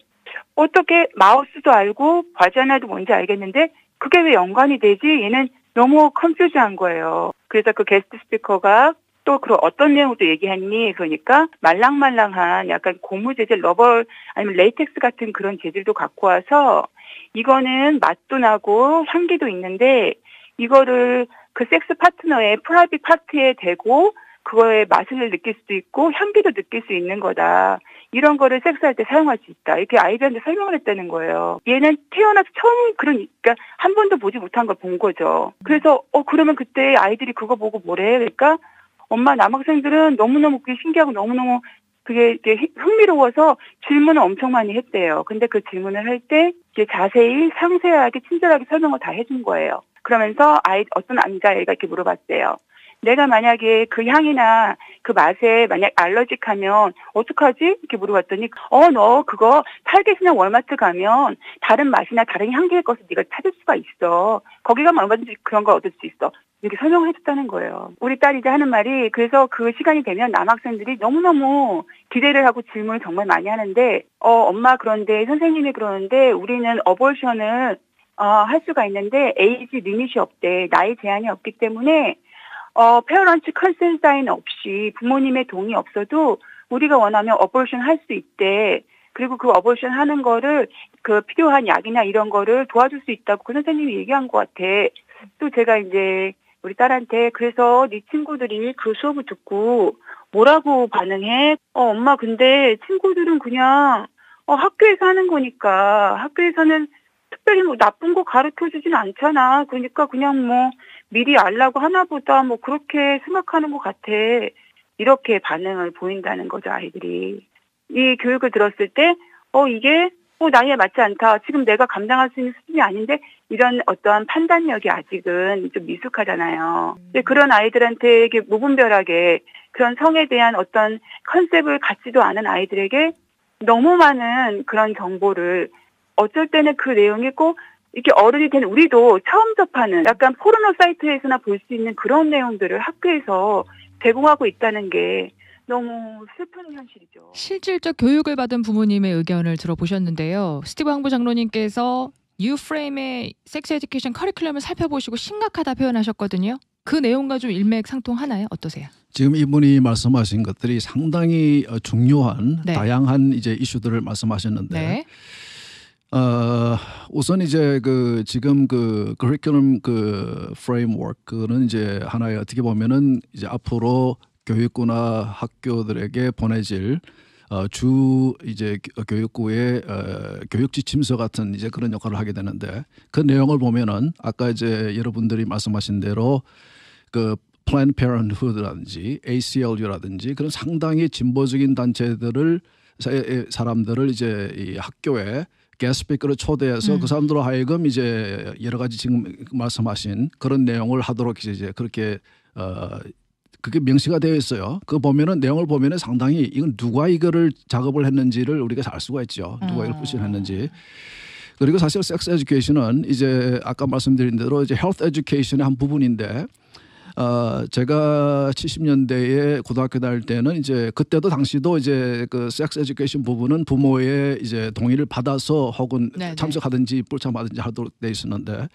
어떻게 마우스도 알고 바자나도 뭔지 알겠는데 그게 왜 연관이 되지? 얘는 너무 컨퓨즈한 거예요. 그래서 그 게스트 스피커가 또 그 어떤 내용을 또 얘기했니? 그러니까 말랑말랑한 약간 고무 재질, 러버 아니면 레이텍스 같은 그런 재질도 갖고 와서 이거는 맛도 나고 향기도 있는데 이거를 그 섹스 파트너의 프라이빗 파트에 대고 그거의 맛을 느낄 수도 있고 향기도 느낄 수 있는 거다. 이런 거를 섹스할 때 사용할 수 있다. 이렇게 아이들한테 설명을 했다는 거예요. 얘는 태어나서 처음 그러니까 한 번도 보지 못한 걸 본 거죠. 그래서 그러면 그때 아이들이 그거 보고 뭐래? 그러니까 엄마 남학생들은 너무너무 그게 신기하고 너무너무 그게 흥미로워서 질문을 엄청 많이 했대요. 근데 그 질문을 할 때 이제 자세히 상세하게 친절하게 설명을 다 해준 거예요. 그러면서 어떤 남자애가 이렇게 물어봤대요. 내가 만약에 그 향이나 그 맛에 만약 알러직하면 어떡하지? 이렇게 물어봤더니 너 그거 타겟이나 월마트 가면 다른 맛이나 다른 향기의 것을 네가 찾을 수가 있어. 거기 가면 얼마든지 그런 걸 얻을 수 있어. 이렇게 설명을 해줬다는 거예요. 우리 딸이 이제 하는 말이 그래서 그 시간이 되면 남학생들이 너무너무 기대를 하고 질문을 정말 많이 하는데 엄마 그런데 선생님이 그러는데 우리는 어볼션을 할 수가 있는데 에이지 리밋이 없대. 나이 제한이 없기 때문에 페어런트 컨센 사인 없이 부모님의 동의 없어도 우리가 원하면 어볼션 할 수 있대. 그리고 그 어볼션 하는 거를 그 필요한 약이나 이런 거를 도와줄 수 있다고 그 선생님이 얘기한 것 같아. 또 제가 이제 우리 딸한테 그래서 네 친구들이 그 수업을 듣고 뭐라고 반응해? 엄마 근데 친구들은 그냥 학교에서 하는 거니까 학교에서는 특별히 뭐 나쁜 거 가르쳐주진 않잖아. 그러니까 그냥 뭐 미리 알라고 하나 보다 뭐 그렇게 생각하는 것 같아. 이렇게 반응을 보인다는 거죠, 아이들이. 이 교육을 들었을 때 이게 나이에 맞지 않다. 지금 내가 감당할 수 있는 수준이 아닌데 이런 어떠한 판단력이 아직은 좀 미숙하잖아요. 근데 그런 아이들한테 이게 무분별하게 그런 성에 대한 어떤 컨셉을 갖지도 않은 아이들에게 너무 많은 그런 정보를 어쩔 때는 그 내용이 꼭 이렇게 어른이 된 우리도 처음 접하는 약간 포르노 사이트에서나 볼 수 있는 그런 내용들을 학교에서 제공하고 있다는 게 너무 슬픈 현실이죠. 실질적 교육을 받은 부모님의 의견을 들어보셨는데요. 스티브 황부 장로님께서 유프레임의 섹스 에듀케이션 커리큘럼을 살펴보시고 심각하다 표현하셨거든요. 그 내용과 좀 일맥상통하나요? 어떠세요? 지금 이분이 말씀하신 것들이 상당히 중요한 네. 다양한 이제 이슈들을 말씀하셨는데 네. 우선 이제 지금 커리큘럼 프레임워크는 이제 하나의 어떻게 보면은 이제 앞으로 교육부나 학교들에게 보내질 주 이제 교육부의 교육 지침서 같은 이제 그런 역할을 하게 되는데 그 내용을 보면은 아까 이제 여러분들이 말씀하신 대로 Planned Parenthood라든지 ACLU라든지 그런 상당히 진보적인 사람들을 이제 이 학교에 게스트스피커를 초대해서 그 사람들로 하여금 이제 여러 가지 지금 말씀하신 그런 내용을 하도록 이제 그렇게 그게 명시가 되어 있어요. 그 보면은 내용을 보면은 상당히 이건 누가 이거를 작업을 했는지를 우리가 알 수가 있죠. 누가 이걸 부신했는지. 그리고 사실 섹스 에듀케이션은 이제 아까 말씀드린 대로 이제 헬스 에듀케이션의 한 부분인데 제가 70년대에 고등학교 다닐 때는 이제 그때도 당시도 이제 그 섹스 에듀케이션 부분은 부모의 이제 동의를 받아서 혹은 네네. 참석하든지 불참하든지 하도록 돼 있었는데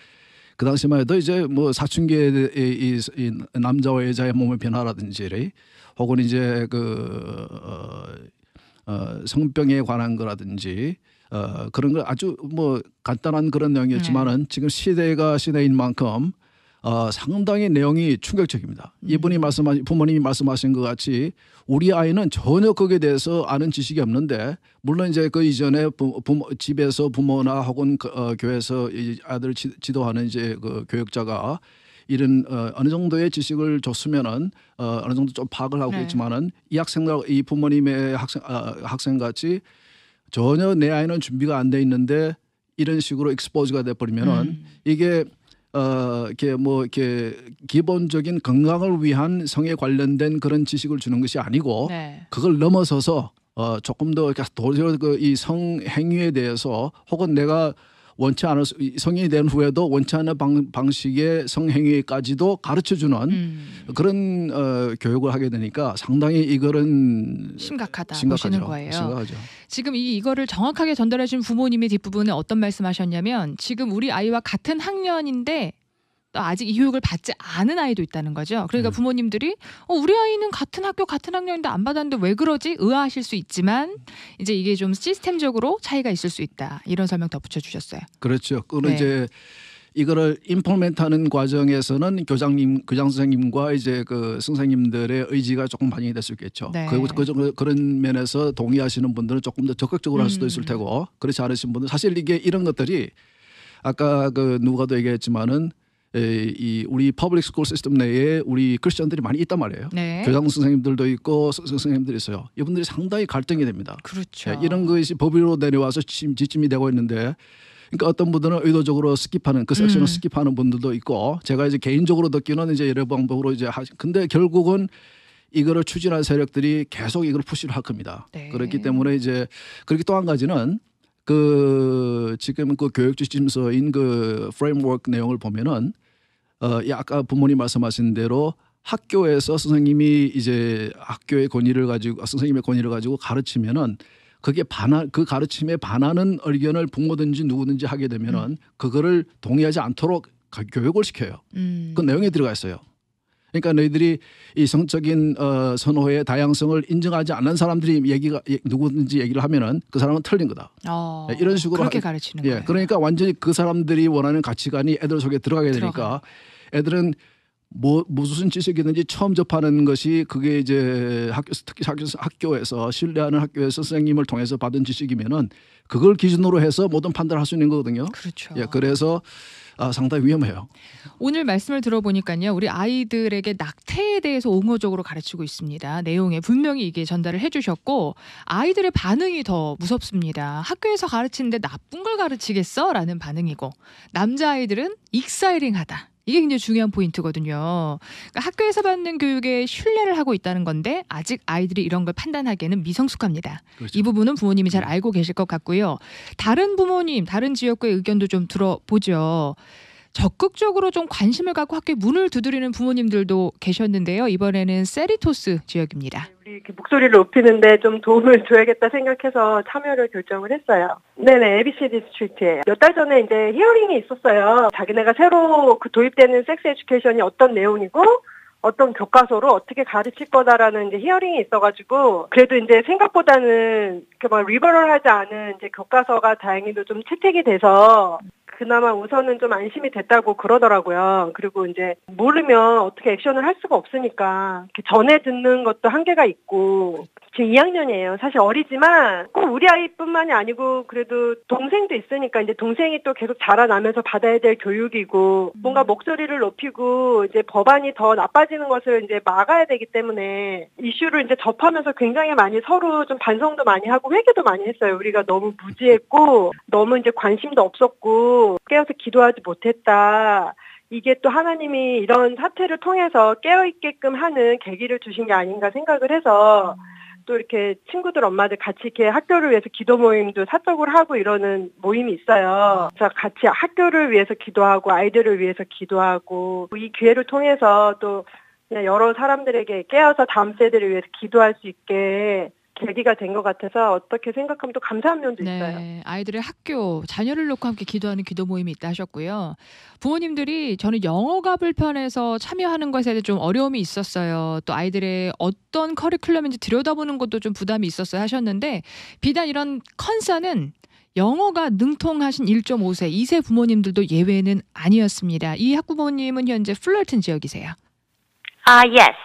그 당시만 해도 이제 뭐 사춘기의 이 남자와 여자의 몸의 변화라든지 혹은 이제 성병에 관한 거라든지 그런 거 아주 뭐 간단한 그런 내용이었지만은 지금 시대가 시대인 만큼 상당히 내용이 충격적입니다. 이분이 부모님이 말씀하신 것 같이 우리 아이는 전혀 거기에 대해서 아는 지식이 없는데 물론 이제 그 이전에 집에서 부모나 혹은 교회에서 이 아들 지도하는 이제 그 교육자가 이런 어느 정도의 지식을 줬으면은 어느 정도 좀 파악을 하고 있지만은 이 학생들 이 부모님의 학생 같이 전혀 내 아이는 준비가 안 돼 있는데 이런 식으로 익스포즈가 돼 버리면은 이게 이렇게 기본적인 건강을 위한 성에 관련된 그런 지식을 주는 것이 아니고 그걸 넘어서서 조금 더 도저히 이 성 행위에 대해서 혹은 내가 원치 않을 성인이 된 후에도 원치 않는 방식의 성 행위까지도 가르쳐주는 그런 교육을 하게 되니까 상당히 이거는 심각하다 보시는 거예요. 심각하죠. 지금 이거를 정확하게 전달해 준 부모님의 뒷부분에 어떤 말씀하셨냐면 지금 우리 아이와 같은 학년인데 또 아직 이 교육을 받지 않은 아이도 있다는 거죠. 그러니까 부모님들이 우리 아이는 같은 학교 같은 학년인데 안 받았는데 왜 그러지? 의아하실 수 있지만 이제 이게 좀 시스템적으로 차이가 있을 수 있다. 이런 설명 덧붙여 주셨어요. 그렇죠. 그는 이제 이거를 임플멘트하는 과정에서는 교장 선생님과 이제 그 선생님들의 의지가 조금 반영이 될 수 있겠죠. 그런 면에서 동의하시는 분들은 조금 더 적극적으로 할 수도 있을 테고 그렇지 않으신 분들 사실 이게 이런 것들이 아까 누가도 얘기했지만은 우리 퍼블릭 스쿨 시스템 내에 우리 크리스천들이 많이 있단 말이에요. 교장 선생님들도 있고 선생님들이 있어요. 이분들이 상당히 갈등이 됩니다. 그렇죠. 이런 것이 법으로 내려와서 지침이 되고 있는데 그러니까 어떤 분들은 의도적으로 스킵하는 그 섹션을 스킵하는 분들도 있고 제가 이제 개인적으로 듣기는 이제 여러 방법으로 이제 근데 결국은 이거를 추진할 세력들이 계속 이걸 푸시를 할 겁니다. 그렇기 때문에 이제 그렇게 또 한 가지는 지금 그 교육 지침서인 그 프레임워크 내용을 보면은 아까 부모님 말씀하신 대로 학교에서 선생님이 이제 학교의 권위를 가지고 선생님의 권위를 가지고 가르치면은 그게 그 가르침에 반하는 의견을 부모든지 누구든지 하게 되면은 그거를 동의하지 않도록 교육을 시켜요. 그 내용에 들어가 있어요. 그러니까 너희들이 이 성적인 선호의 다양성을 인정하지 않는 사람들이 누구든지 얘기를 하면은 그 사람은 틀린 거다. 이런 식으로 그렇게 가르치는 거예요. 그러니까 완전히 그 사람들이 원하는 가치관이 애들 속에 들어가게 되니까 애들은 무슨 지식이든지 처음 접하는 것이 그게 이제 특히 학교에서 신뢰하는 학교에서 선생님을 통해서 받은 지식이면은 그걸 기준으로 해서 모든 판단을 할 수 있는 거거든요. 그렇죠. 예, 그래서 상당히 위험해요. 오늘 말씀을 들어보니까요. 우리 아이들에게 낙태에 대해서 옹호적으로 가르치고 있습니다. 내용에 분명히 이게 전달을 해주셨고 아이들의 반응이 더 무섭습니다. 학교에서 가르치는데 나쁜 걸 가르치겠어? 라는 반응이고 남자아이들은 익사이링하다. 이게 굉장히 중요한 포인트거든요. 그러니까 학교에서 받는 교육에 신뢰를 하고 있다는 건데 아직 아이들이 이런 걸 판단하기에는 미성숙합니다. 그렇죠. 이 부분은 부모님이 잘 알고 계실 것 같고요. 다른 부모님, 다른 지역구의 의견도 좀 들어보죠. 적극적으로 좀 관심을 갖고 학교에 문을 두드리는 부모님들도 계셨는데요. 이번에는 세리토스 지역입니다. 우리 이렇게 목소리를 높이는데 좀 도움을 줘야겠다 생각해서 참여를 결정을 했어요. 네네, ABC 디스트릭트예요. 몇 달 전에 이제 히어링이 있었어요. 자기네가 새로 도입되는 섹스 에듀케이션이 어떤 내용이고 어떤 교과서로 어떻게 가르칠 거다라는 이제 히어링이 있어가지고 그래도 이제 생각보다는 막 리버럴하지 않은 이제 교과서가 다행히도 좀 채택이 돼서 그나마 우선은 좀 안심이 됐다고 그러더라고요. 그리고 이제 모르면 어떻게 액션을 할 수가 없으니까 전에 듣는 것도 한계가 있고 지금 2학년이에요. 사실 어리지만 꼭 우리 아이뿐만이 아니고 그래도 동생도 있으니까 이제 동생이 또 계속 자라나면서 받아야 될 교육이고 뭔가 목소리를 높이고 이제 법안이 더 나빠지는 것을 이제 막아야 되기 때문에 이슈를 이제 접하면서 굉장히 많이 서로 좀 반성도 많이 하고 회개도 많이 했어요. 우리가 너무 무지했고 너무 이제 관심도 없었고 깨어서 기도하지 못했다. 이게 또 하나님이 이런 사태를 통해서 깨어있게끔 하는 계기를 주신 게 아닌가 생각을 해서 또 이렇게 친구들 엄마들 같이 이렇게 학교를 위해서 기도 모임도 사적으로 하고 이러는 모임이 있어요. 그래서 같이 학교를 위해서 기도하고 아이들을 위해서 기도하고 이 기회를 통해서 또 그냥 여러 사람들에게 깨어서 다음 세대를 위해서 기도할 수 있게 계기가 된 것 같아서 어떻게 생각하면 또 감사한 면도 있어요. 아이들의 학교, 자녀를 놓고 함께 기도하는 기도 모임이 있다 하셨고요. 부모님들이 저는 영어가 불편해서 참여하는 것에 대해 좀 어려움이 있었어요. 또 아이들의 어떤 커리큘럼인지 들여다보는 것도 좀 부담이 있었어요 하셨는데 비단 이런 컨서는 영어가 능통하신 1.5세, 2세 부모님들도 예외는 아니었습니다. 이 학부모님은 현재 플러튼 지역이세요. Yes.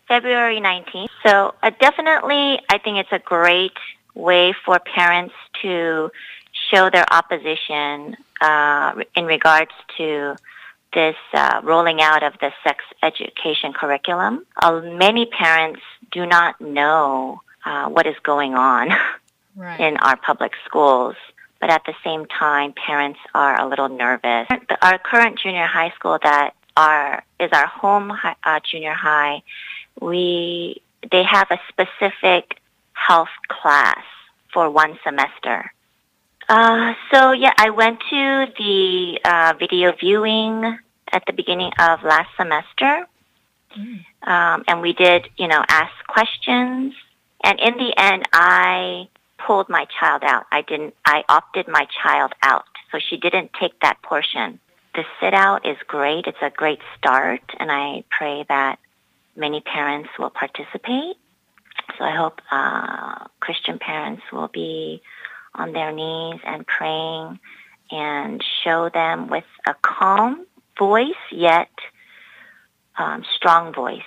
February 19th. So definitely, I think it's a great way for parents to show their opposition in regards to this rolling out of the sex education curriculum. Many parents do not know what is going on in our public schools. But at the same time, parents are a little nervous. Our current junior high school is our home junior high. They have a specific health class for one semester. I went to the video viewing at the beginning of last semester. And we did, ask questions. And in the end, I pulled my child out. I opted my child out. So she didn't take that portion. The sit out is great. It's a great start. And I pray that many parents will participate. So I hope Christian parents will be on their knees and praying and show them with a calm voice, yet strong voice,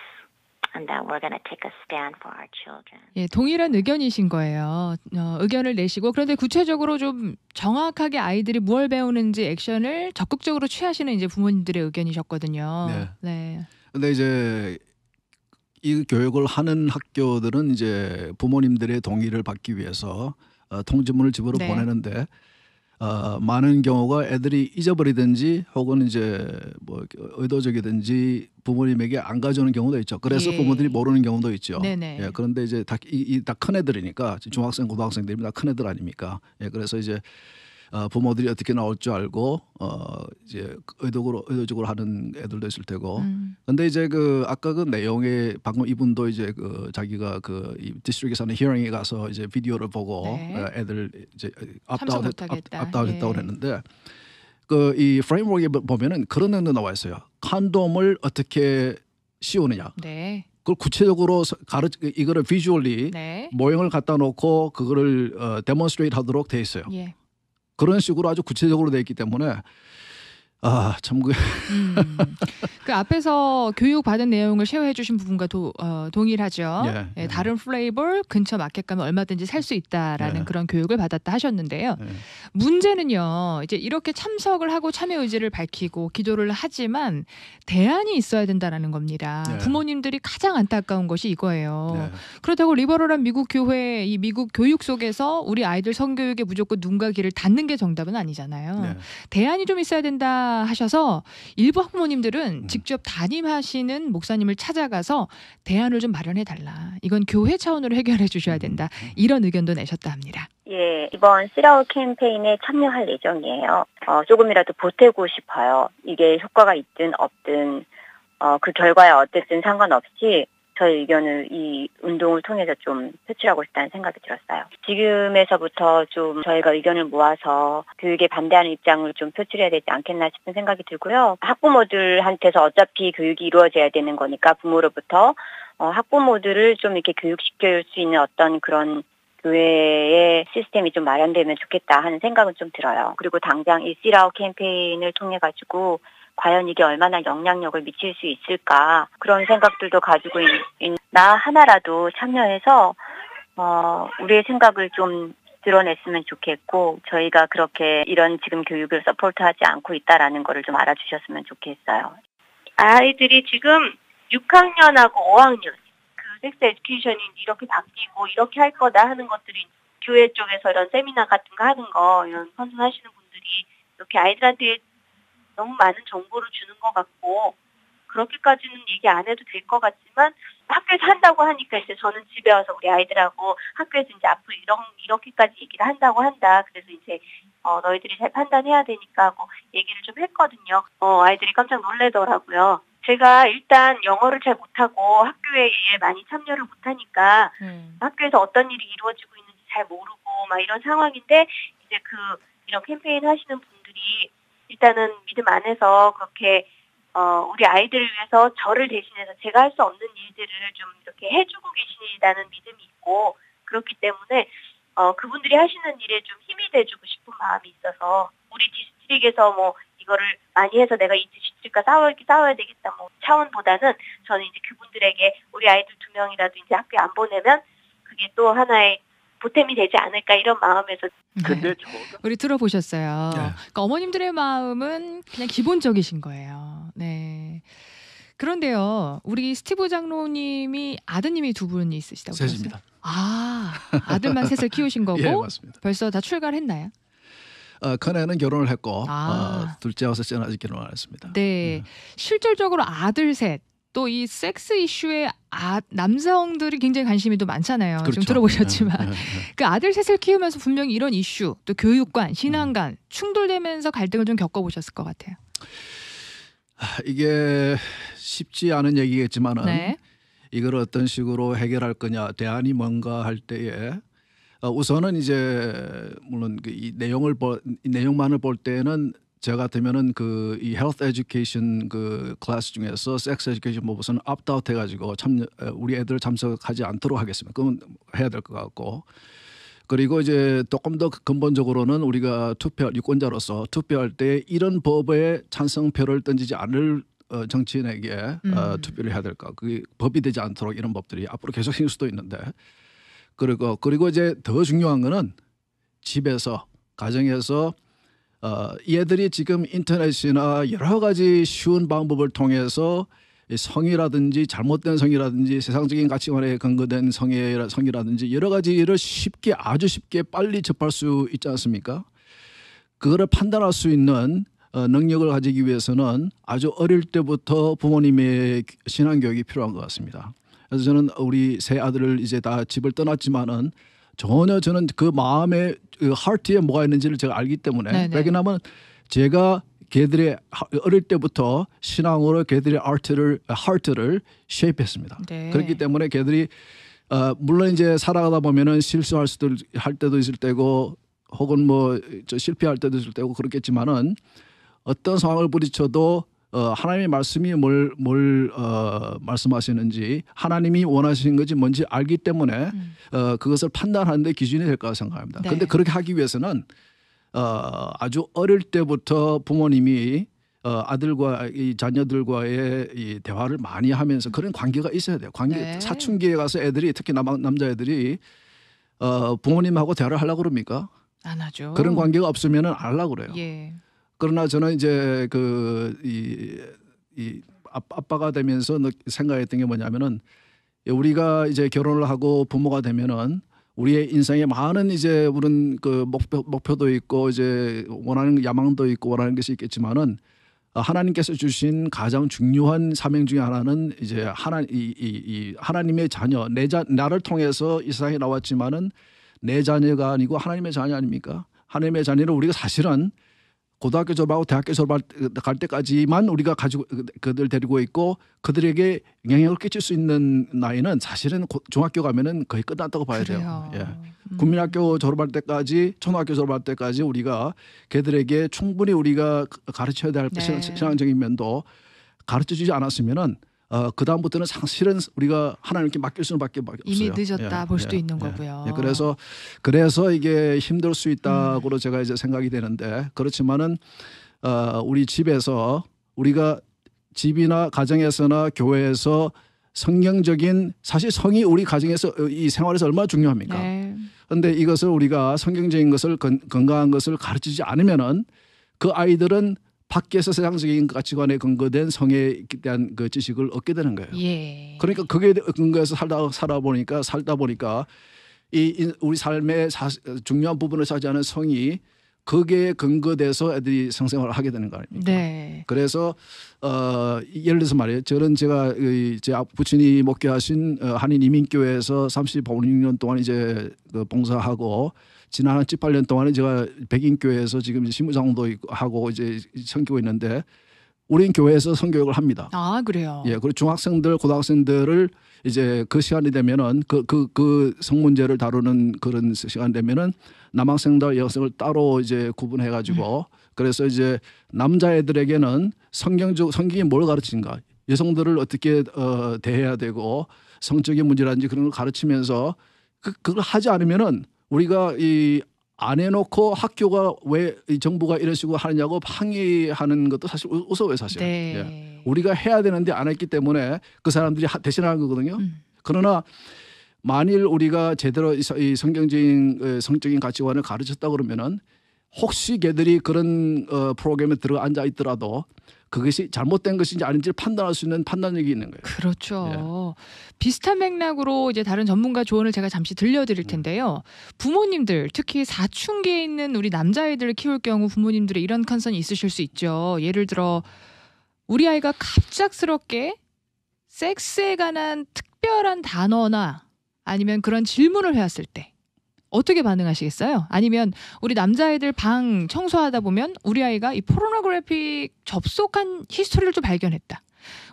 and that we're going to take a stand for our children. 예, 동일한 의견이신 거예요. 의견을 내시고 그런데 구체적으로 좀 정확하게 아이들이 무엇을 배우는지 액션을 적극적으로 취하시는 이제 부모님들의 의견이셨거든요. 네. 근데 이제 이 교육을 하는 학교들은 이제 부모님들의 동의를 받기 위해서 통지문을 집으로 보내는데 많은 경우가 애들이 잊어버리든지 혹은 이제 뭐 의도적이든지 부모님에게 안 가져오는 경우도 있죠. 그래서 부모들이 모르는 경우도 있죠. 예, 그런데 이제 다 큰 애들이니까 중학생, 고등학생들이 다 큰 애들 아닙니까? 예, 그래서 이제 부모들이 어떻게 나올 줄 알고 이제 의도적으로 하는 애들도 있을 테고. 근데 이제 아까 그 내용에 방금 이분도 이제 자기가 이 디스트릭에 사는 히어링에 가서 이제 비디오를 보고 애들 이제 압다운했다고 했는데 이 프레임워크에 보면은 그런 내용도 나와 있어요. 콘돔을 어떻게 씌우느냐. 그걸 구체적으로 이거를 비주얼리 모형을 갖다 놓고 그거를 데몬스트레이트 하도록 돼 있어요. 그런 식으로 아주 구체적으로 돼 있기 때문에 참 그 앞에서 교육 받은 내용을 쉐어해 주신 부분과 동일하죠. 예. 다른 플레이블 근처 마켓 가면 얼마든지 살 수 있다라는 예. 그런 교육을 받았다 하셨는데요. 예. 문제는요. 이제 이렇게 참석을 하고 참여 의지를 밝히고 기도를 하지만 대안이 있어야 된다라는 겁니다. 예. 부모님들이 가장 안타까운 것이 이거예요. 예. 그렇다고 리버럴한 미국 교회, 이 미국 교육 속에서 우리 아이들 성교육에 무조건 눈과 귀를 닫는 게 정답은 아니잖아요. 예. 대안이 좀 있어야 된다 하셔서 일부 학부모님들은 직접 담임하시는 목사님을 찾아가서 대안을 좀 마련해 달라. 이건 교회 차원으로 해결해 주셔야 된다. 이런 의견도 내셨다 합니다. 예, 이번 씨라웃 캠페인에 참여할 예정이에요. 조금이라도 보태고 싶어요. 이게 효과가 있든 없든 그 결과에 어쨌든 상관없이 저의 의견을 이 운동을 통해서 좀 표출하고 싶다는 생각이 들었어요. 지금에서부터 좀 저희가 의견을 모아서 교육에 반대하는 입장을 좀 표출해야 되지 않겠나 싶은 생각이 들고요. 학부모들한테서 어차피 교육이 이루어져야 되는 거니까 부모로부터 학부모들을 좀 이렇게 교육시킬 수 있는 어떤 그런 교회의 시스템이 좀 마련되면 좋겠다 하는 생각은 좀 들어요. 그리고 당장 이 씨라웃 캠페인을 통해 가지고 과연 이게 얼마나 영향력을 미칠 수 있을까 그런 생각들도 가지고 있는 나 하나라도 참여해서 우리의 생각을 좀 드러냈으면 좋겠고 저희가 그렇게 이런 지금 교육을 서포트하지 않고 있다라는 거를 좀 알아주셨으면 좋겠어요. 아이들이 지금 6학년하고 5학년 그 섹스 에듀케이션이 이렇게 바뀌고 이렇게 할 거다 하는 것들이 교회 쪽에서 이런 세미나 같은 거 하는 거 이런 선순하시는 분들이 이렇게 아이들한테 너무 많은 정보를 주는 것 같고 그렇게까지는 얘기 안 해도 될 것 같지만 학교에서 한다고 하니까 이제 저는 집에 와서 우리 아이들하고 학교에서 이제 앞으로 이렇게까지 얘기를 한다고 한다. 그래서 이제 너희들이 잘 판단해야 되니까 하고 얘기를 좀 했거든요. 아이들이 깜짝 놀래더라고요. 제가 일단 영어를 잘 못하고 학교에 많이 참여를 못하니까 학교에서 어떤 일이 이루어지고 있는지 잘 모르고 막 이런 상황인데 이제 이런 캠페인 하시는 분들이 일단은 믿음 안에서 그렇게 우리 아이들을 위해서 저를 대신해서 제가 할 수 없는 일들을 좀 이렇게 해주고 계시다는 믿음이 있고 그렇기 때문에 그분들이 하시는 일에 좀 힘이 돼주고 싶은 마음이 있어서 우리 디스트릭에서 뭐 이거를 많이 해서 내가 이 디스트릭과 싸워야 되겠다 뭐 차원보다는 저는 이제 그분들에게 우리 아이들 2명이라도 이제 학교에 안 보내면 그게 또 하나의 보탬이 되지 않을까 이런 마음에서. 근데 우리 들어보셨어요. 네. 그러니까 어머님들의 마음은 그냥 기본적이신 거예요. 네. 그런데요, 우리 스티브 장로님이 아드님이 2분이 있으시다고 셋입니다. 아들만 셋을 키우신 거고 예, 맞습니다. 벌써 다 출가를 했나요? 큰애는 결혼을 했고 둘째와 셋째는 아직 결혼 안 했습니다. 네. 실질적으로 아들 셋. 또 이 섹스 이슈에 남성들이 굉장히 관심이 또 많잖아요. 그렇죠. 좀 들어보셨지만 그 아들 셋을 키우면서 분명히 이런 이슈, 또 교육관, 신앙관 충돌되면서 갈등을 좀 겪어보셨을 것 같아요. 이게 쉽지 않은 얘기겠지만은 네. 이걸 어떤 식으로 해결할 거냐, 대안이 뭔가 할 때에 우선은 이제 물론 이 내용만을 볼 때는 저 같으면은 이 헬스 에듀케이션 클래스 중에서 섹스 에듀케이션 부분은 업다웃 해가지고 우리 애들 참석하지 않도록 하겠습니다. 그건 해야 될 것 같고 그리고 이제 조금 더 근본적으로는 우리가 유권자로서 투표할 때 이런 법에 찬성표를 던지지 않을 정치인에게 투표를 해야 될까? 그게 법이 되지 않도록 이런 법들이 앞으로 계속 생길 수도 있는데 그리고 이제 더 중요한 거는 집에서 가정에서 이 애들이 지금 인터넷이나 여러 가지 쉬운 방법을 통해서 성이라든지 잘못된 성이라든지 세상적인 가치관에 근거된 성이라든지 여러 가지를 아주 쉽게 빨리 접할 수 있지 않습니까? 그거를 판단할 수 있는 능력을 가지기 위해서는 아주 어릴 때부터 부모님의 신앙교육이 필요한 것 같습니다. 그래서 저는 우리 세 아들을 이제 다 집을 떠났지만은 전혀 저는 그 마음의 하트에 뭐가 있는지를 제가 알기 때문에 왜냐하면 제가 걔들의 어릴 때부터 신앙으로 걔들의 하트를 쉐입했습니다. 네. 그렇기 때문에 걔들이 물론 이제 살아가다 보면은 실수할 때도 있을 때고 혹은 뭐 실패할 때도 있을 때고 그렇겠지만은 어떤 상황을 부딪혀도 하나님의 말씀이 뭘 말씀하시는지 하나님이 원하시는 것이 뭔지 알기 때문에 그것을 판단하는 데 기준이 될 거라 생각합니다. 그런데 그렇게 하기 위해서는 아주 어릴 때부터 부모님이 아들과 이 자녀들과의 이 대화를 많이 하면서 그런 관계가 있어야 돼요. 네. 사춘기에 가서 애들이 특히 남자애들이 부모님하고 대화를 하려고 그럽니까? 안 하죠. 그런 관계가 없으면은 안 하려고 그래요. 예. 그러나 저는 이제 이 아빠가 되면서 생각했던 게 뭐냐면은 우리가 이제 결혼을 하고 부모가 되면은 우리의 인생에 많은 이제 우리는 그 목표도 있고 이제 원하는 야망도 있고 원하는 것이 있겠지만은 하나님께서 주신 가장 중요한 사명 중에 하나는 이제 하나님의 자녀, 나를 통해서 이 세상에 나왔지만은 내 자녀가 아니고 하나님의 자녀 아닙니까? 하나님의 자녀를 우리가 사실은 고등학교 졸업하고 대학교 졸업할 때까지만 우리가 가지고 그들 데리고 있고 그들에게 영향을 끼칠 수 있는 나이는 사실은 중학교 가면은 거의 끝났다고 봐야 돼요. 예. 국민학교 졸업할 때까지, 초등학교 졸업할 때까지 우리가 걔들에게 충분히 우리가 가르쳐야 될 신앙적인 면도 가르쳐주지 않았으면은 그 다음부터는 사실은 우리가 하나님께 맡길 수밖에 없어요. 이미 늦었다 볼 수도 있는 거고요. 그래서 이게 힘들 수 있다고 제가 이제 생각이 되는데 그렇지만은 우리 집에서 우리가 집이나 가정에서나 교회에서 성경적인 사실 성이 우리 가정에서 이 생활에서 얼마나 중요합니까? 그런데 이것을 우리가 성경적인 것을 건강한 것을 가르치지 않으면은 그 아이들은 밖에서 세상적인 가치관에 근거된 성에 대한 그 지식을 얻게 되는 거예요. 예. 그러니까 그게 근거해서 살다 보니까 우리 삶의 중요한 부분을 차지하는 성이 거기에 근거돼서 애들이 성생활을 하게 되는 거 아닙니까? 네. 그래서 예를 들어서 말이에요. 제가 제 부친이 목회하신 한인 이민교회에서 35년 동안 이제 봉사하고 지난 18년 동안에 제가 백인교회에서 지금 신부장도 하고 이제 섬기고 있는데 우린 교회에서 성교육을 합니다. 아, 그래요? 예, 그리고 중학생들, 고등학생들을 이제 그 시간이 되면은 그 성문제를 다루는 그런 시간 되면은 남학생과 여학생을 따로 이제 구분해 가지고 그래서 이제 남자애들에게는 성경이 뭘 가르치는가, 여성들을 어떻게 대해야 되고 성적인 문제라든지 그런 걸 가르치면서 그걸 하지 않으면은 우리가 안 해놓고 학교가 왜 정부가 이런 식으로 하느냐고 항의하는 것도 사실 우스워요, 사실. 네. 예. 우리가 해야 되는데 안 했기 때문에 그 사람들이 대신하는 거거든요. 그러나 만일 우리가 제대로 이 성적인 가치관을 가르쳤다 그러면은 혹시 걔들이 그런 프로그램에 들어 앉아 있더라도 그것이 잘못된 것인지 아닌지를 판단할 수 있는 판단력이 있는 거예요. 그렇죠. 비슷한 맥락으로 이제 다른 전문가 조언을 제가 잠시 들려드릴 텐데요. 부모님들, 특히 사춘기에 있는 우리 남자아이들을 키울 경우 부모님들의 이런 컨선이 있으실 수 있죠. 예를 들어 우리 아이가 갑작스럽게 섹스에 관한 특별한 단어나 아니면 그런 질문을 해왔을 때 어떻게 반응하시겠어요? 아니면 우리 남자아이들 방 청소하다 보면 우리 아이가 이 포르노그래피 접속한 히스토리를 좀 발견했다.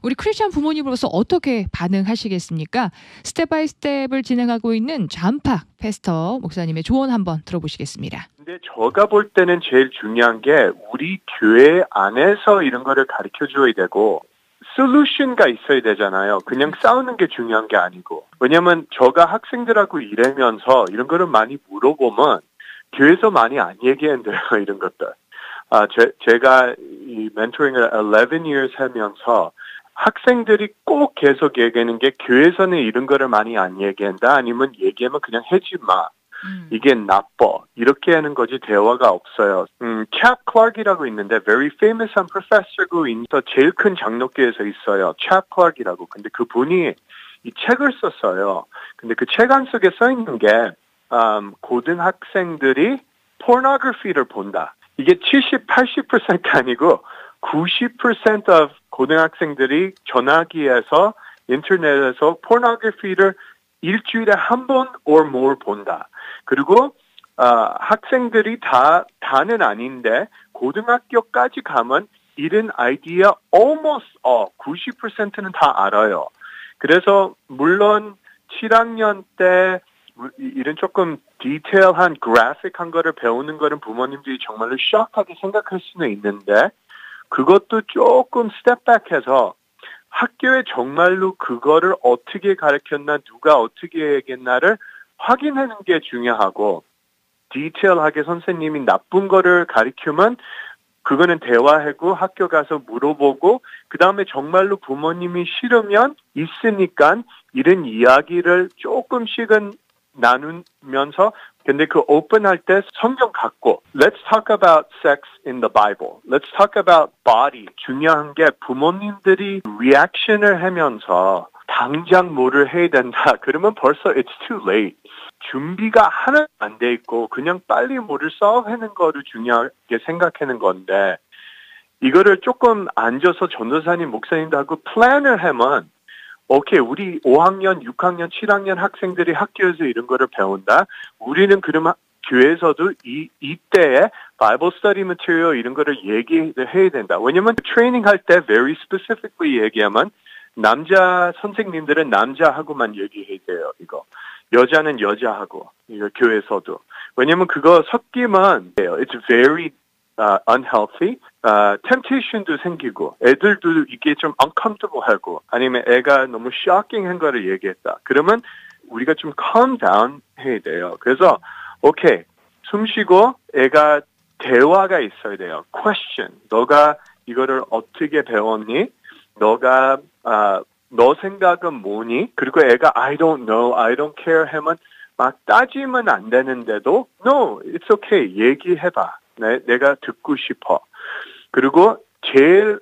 우리 크리스찬 부모님으로서 어떻게 반응하시겠습니까? 스텝 바이 스텝을 진행하고 있는 잠팍 패스터 목사님의 조언 한번 들어보시겠습니다. 근데 제가 볼 때는 제일 중요한 게 우리 교회 안에서 이런 거를 가르쳐 줘야 되고 솔루션가 있어야 되잖아요. 그냥 싸우는 게 중요한 게 아니고. 왜냐면 제가 학생들하고 일하면서 이런 거를 많이 물어보면 교회에서 많이 안 얘기한대요. 이런 것들. 제가 이 멘토링을 11 years 하면서 학생들이 꼭 계속 얘기하는 게 교회에서는 이런 거를 많이 안 얘기한다. 아니면 얘기하면 그냥 하지 마. 이게 나빠. 이렇게 하는 거지 대화가 없어요. 캡 클락이라고 있는데 very famous한 professor고 있어 제일 큰 장로교에서 있어요. 캡 클락이라고. 근데 그분이 이 책을 썼어요. 근데 그 책 안 속에 써 있는 게 고등학생들이 pornography를 본다. 이게 70, 80%가 아니고 90% of 고등학생들이 전화기에서 인터넷에서 pornography를 일주일에 한 번 or more 본다. 그리고 학생들이 다는 아닌데 고등학교까지 가면 이런 아이디어 almost 90%는 다 알아요. 그래서 물론 7학년 때 이런 조금 디테일한 그래픽한 거를 배우는 거는 부모님들이 정말로 쇼크하게 생각할 수는 있는데 그것도 조금 스텝백해서 학교에 정말로 그거를 어떻게 가르쳤나 누가 어떻게 얘기했나를 확인하는 게 중요하고 디테일하게 선생님이 나쁜 거를 가르치면 그거는 대화하고 학교 가서 물어보고 그 다음에 정말로 부모님이 싫으면 있으니까 이런 이야기를 조금씩은 나누면서 근데 그 오픈할 때 성경 갖고 Let's talk about sex in the Bible. Let's talk about body. 중요한 게 부모님들이 리액션을 하면서 당장 뭐를 해야 된다. 그러면 벌써 it's too late. 준비가 하나도 안 돼 있고 그냥 빨리 뭐를 써하는 거를 중요하게 생각하는 건데 이거를 조금 앉아서 전도사님, 목사님도 하고 플랜을 하면 오케이, 우리 5학년, 6학년, 7학년 학생들이 학교에서 이런 거를 배운다. 우리는 그러면 교회에서도 이때에 바이블 스터디 머티리얼 이런 거를 얘기를 해야 된다. 왜냐면 트레이닝 할 때 very specifically 얘기하면 남자 선생님들은 남자하고만 얘기해야 돼요. 이거 여자는 여자하고 이거 교회에서도 왜냐면 그거 섞이면 돼요. It's very unhealthy. temptation도 생기고 애들도 이게 좀 uncomfortable하고 아니면 애가 너무 shocking한 거를 얘기했다. 그러면 우리가 좀 calm down 해야 돼요. 그래서 오케이 숨 쉬고 애가 대화가 있어야 돼요. question. 너가 이거를 어떻게 배웠니? 너가 너 생각은 뭐니? 그리고 애가 I don't know, I don't care 하면 막 따지면 안 되는데도 No, it's okay. 얘기해봐. 내가 듣고 싶어. 그리고 제일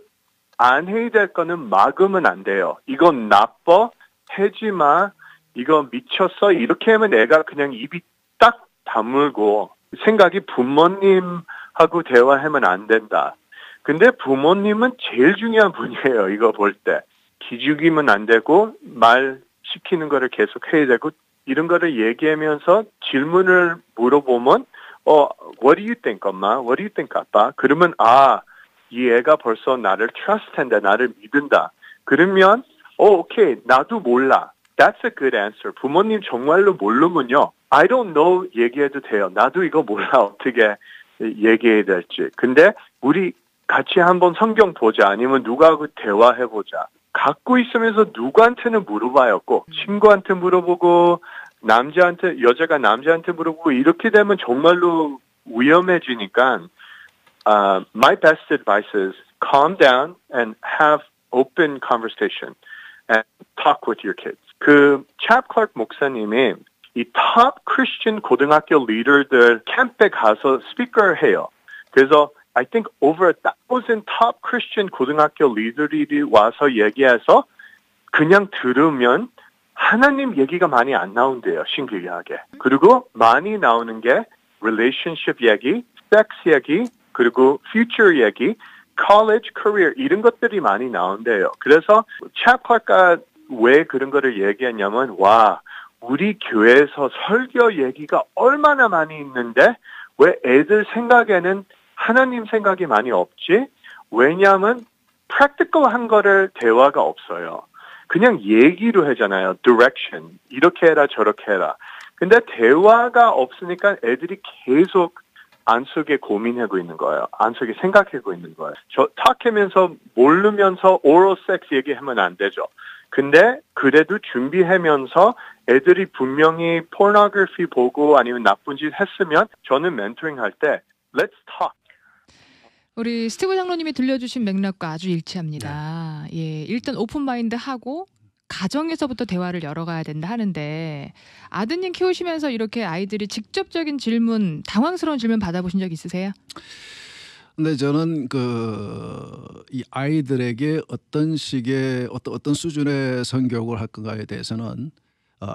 안 해야 될 거는 막으면 안 돼요. 이건 나빠, 하지 마, 이거 미쳤어. 이렇게 하면 애가 그냥 입이 딱 다물고 생각이 부모님하고 대화하면 안 된다. 근데 부모님은 제일 중요한 분이에요. 이거 볼 때. 기죽이면 안 되고 말 시키는 거를 계속 해야 되고 이런 거를 얘기하면서 질문을 물어보면 what do you think, 엄마? What do you think, 아빠? 그러면 이 애가 벌써 나를 trust한다, 나를 믿는다. 그러면 오케이, 나도 몰라. That's a good answer. 부모님 정말로 모르면요. I don't know 얘기해도 돼요. 나도 이거 몰라 어떻게 얘기해야 될지. 근데 우리 같이 한번 성경 보자. 아니면 누구하고 대화해보자. 갖고 있으면서 누구한테는 물어봐요. 꼭 친구한테 물어보고 여자가 남자한테 물어보고 이렇게 되면 정말로 위험해지니까 my best advice is calm down and have open conversation and talk with your kids. 그 찹 클라크 목사님이 이 top Christian 고등학교 리더들 캠프에 가서 스피커를 해요. 그래서 I think over 1,000 top Christian 고등학교 리더들이 와서 얘기해서 그냥 들으면 하나님 얘기가 많이 안 나온대요. 신기하게. 그리고 많이 나오는 게 relationship 얘기, sex 얘기, 그리고 future 얘기, college, career 이런 것들이 많이 나온대요. 그래서 찹 클라크가 왜 그런 거를 얘기했냐면 우리 교회에서 설교 얘기가 얼마나 많이 있는데 왜 애들 생각에는 하나님 생각이 많이 없지? 왜냐하면 practical한 거를 대화가 없어요. 그냥 얘기로 하잖아요. direction. 이렇게 해라 저렇게 해라. 근데 대화가 없으니까 애들이 계속 안속에 고민하고 있는 거예요. 안속에 생각하고 있는 거예요. 탁하면서 모르면서 oral sex 얘기하면 안 되죠. 근데 그래도 준비하면서 애들이 분명히 pornography 보고 아니면 나쁜 짓 했으면 저는 멘토링 할 때 let's talk. 우리 스티브 장로님이 들려주신 맥락과 아주 일치합니다. 예, 일단 오픈 마인드 하고 가정에서부터 대화를 열어가야 된다 하는데 아드님 키우시면서 이렇게 아이들이 직접적인 질문, 당황스러운 질문 받아보신 적 있으세요? 근데 저는 이 아이들에게 어떤 식의 어떤 수준의 성교육을 할 건가에 대해서는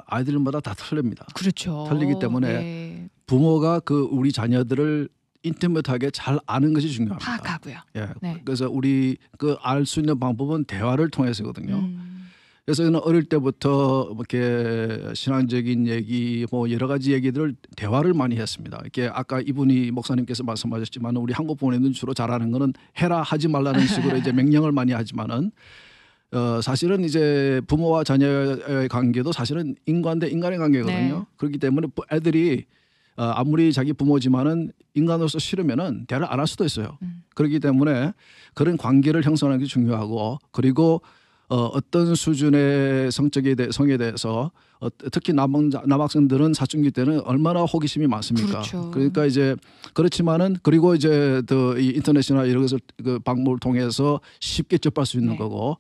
아이들마다 다 틀립니다. 그렇죠. 틀리기 때문에 부모가 우리 자녀들을 인티메트하게 잘 아는 것이 중요합니다. 파악하고요. 예. 네. 그래서 우리 알 수 있는 방법은 대화를 통해서거든요. 그래서 저는 어릴 때부터 이렇게 신앙적인 얘기, 여러 가지 얘기들을 대화를 많이 했습니다. 이렇게 아까 이분이 목사님께서 말씀하셨지만 우리 한국 부모님은 주로 잘하는 거는 해라 하지 말라는 식으로 이제 명령을 많이 하지만은 사실은 이제 부모와 자녀의 관계도 사실은 인간 대 인간의 관계거든요. 네. 그렇기 때문에 애들이 아무리 자기 부모지만은 인간으로서 싫으면은 대화를 안 할 수도 있어요. 그렇기 때문에 그런 관계를 형성하는 게 중요하고 그리고 어떤 수준의 성에 대해서 특히 남학생들은 사춘기 때는 얼마나 호기심이 많습니까? 그렇죠. 그러니까 이제 그렇지만은 그리고 이제 이 인터넷이나 이런 것을 그 방법을 통해서 쉽게 접할 수 있는 네. 거고.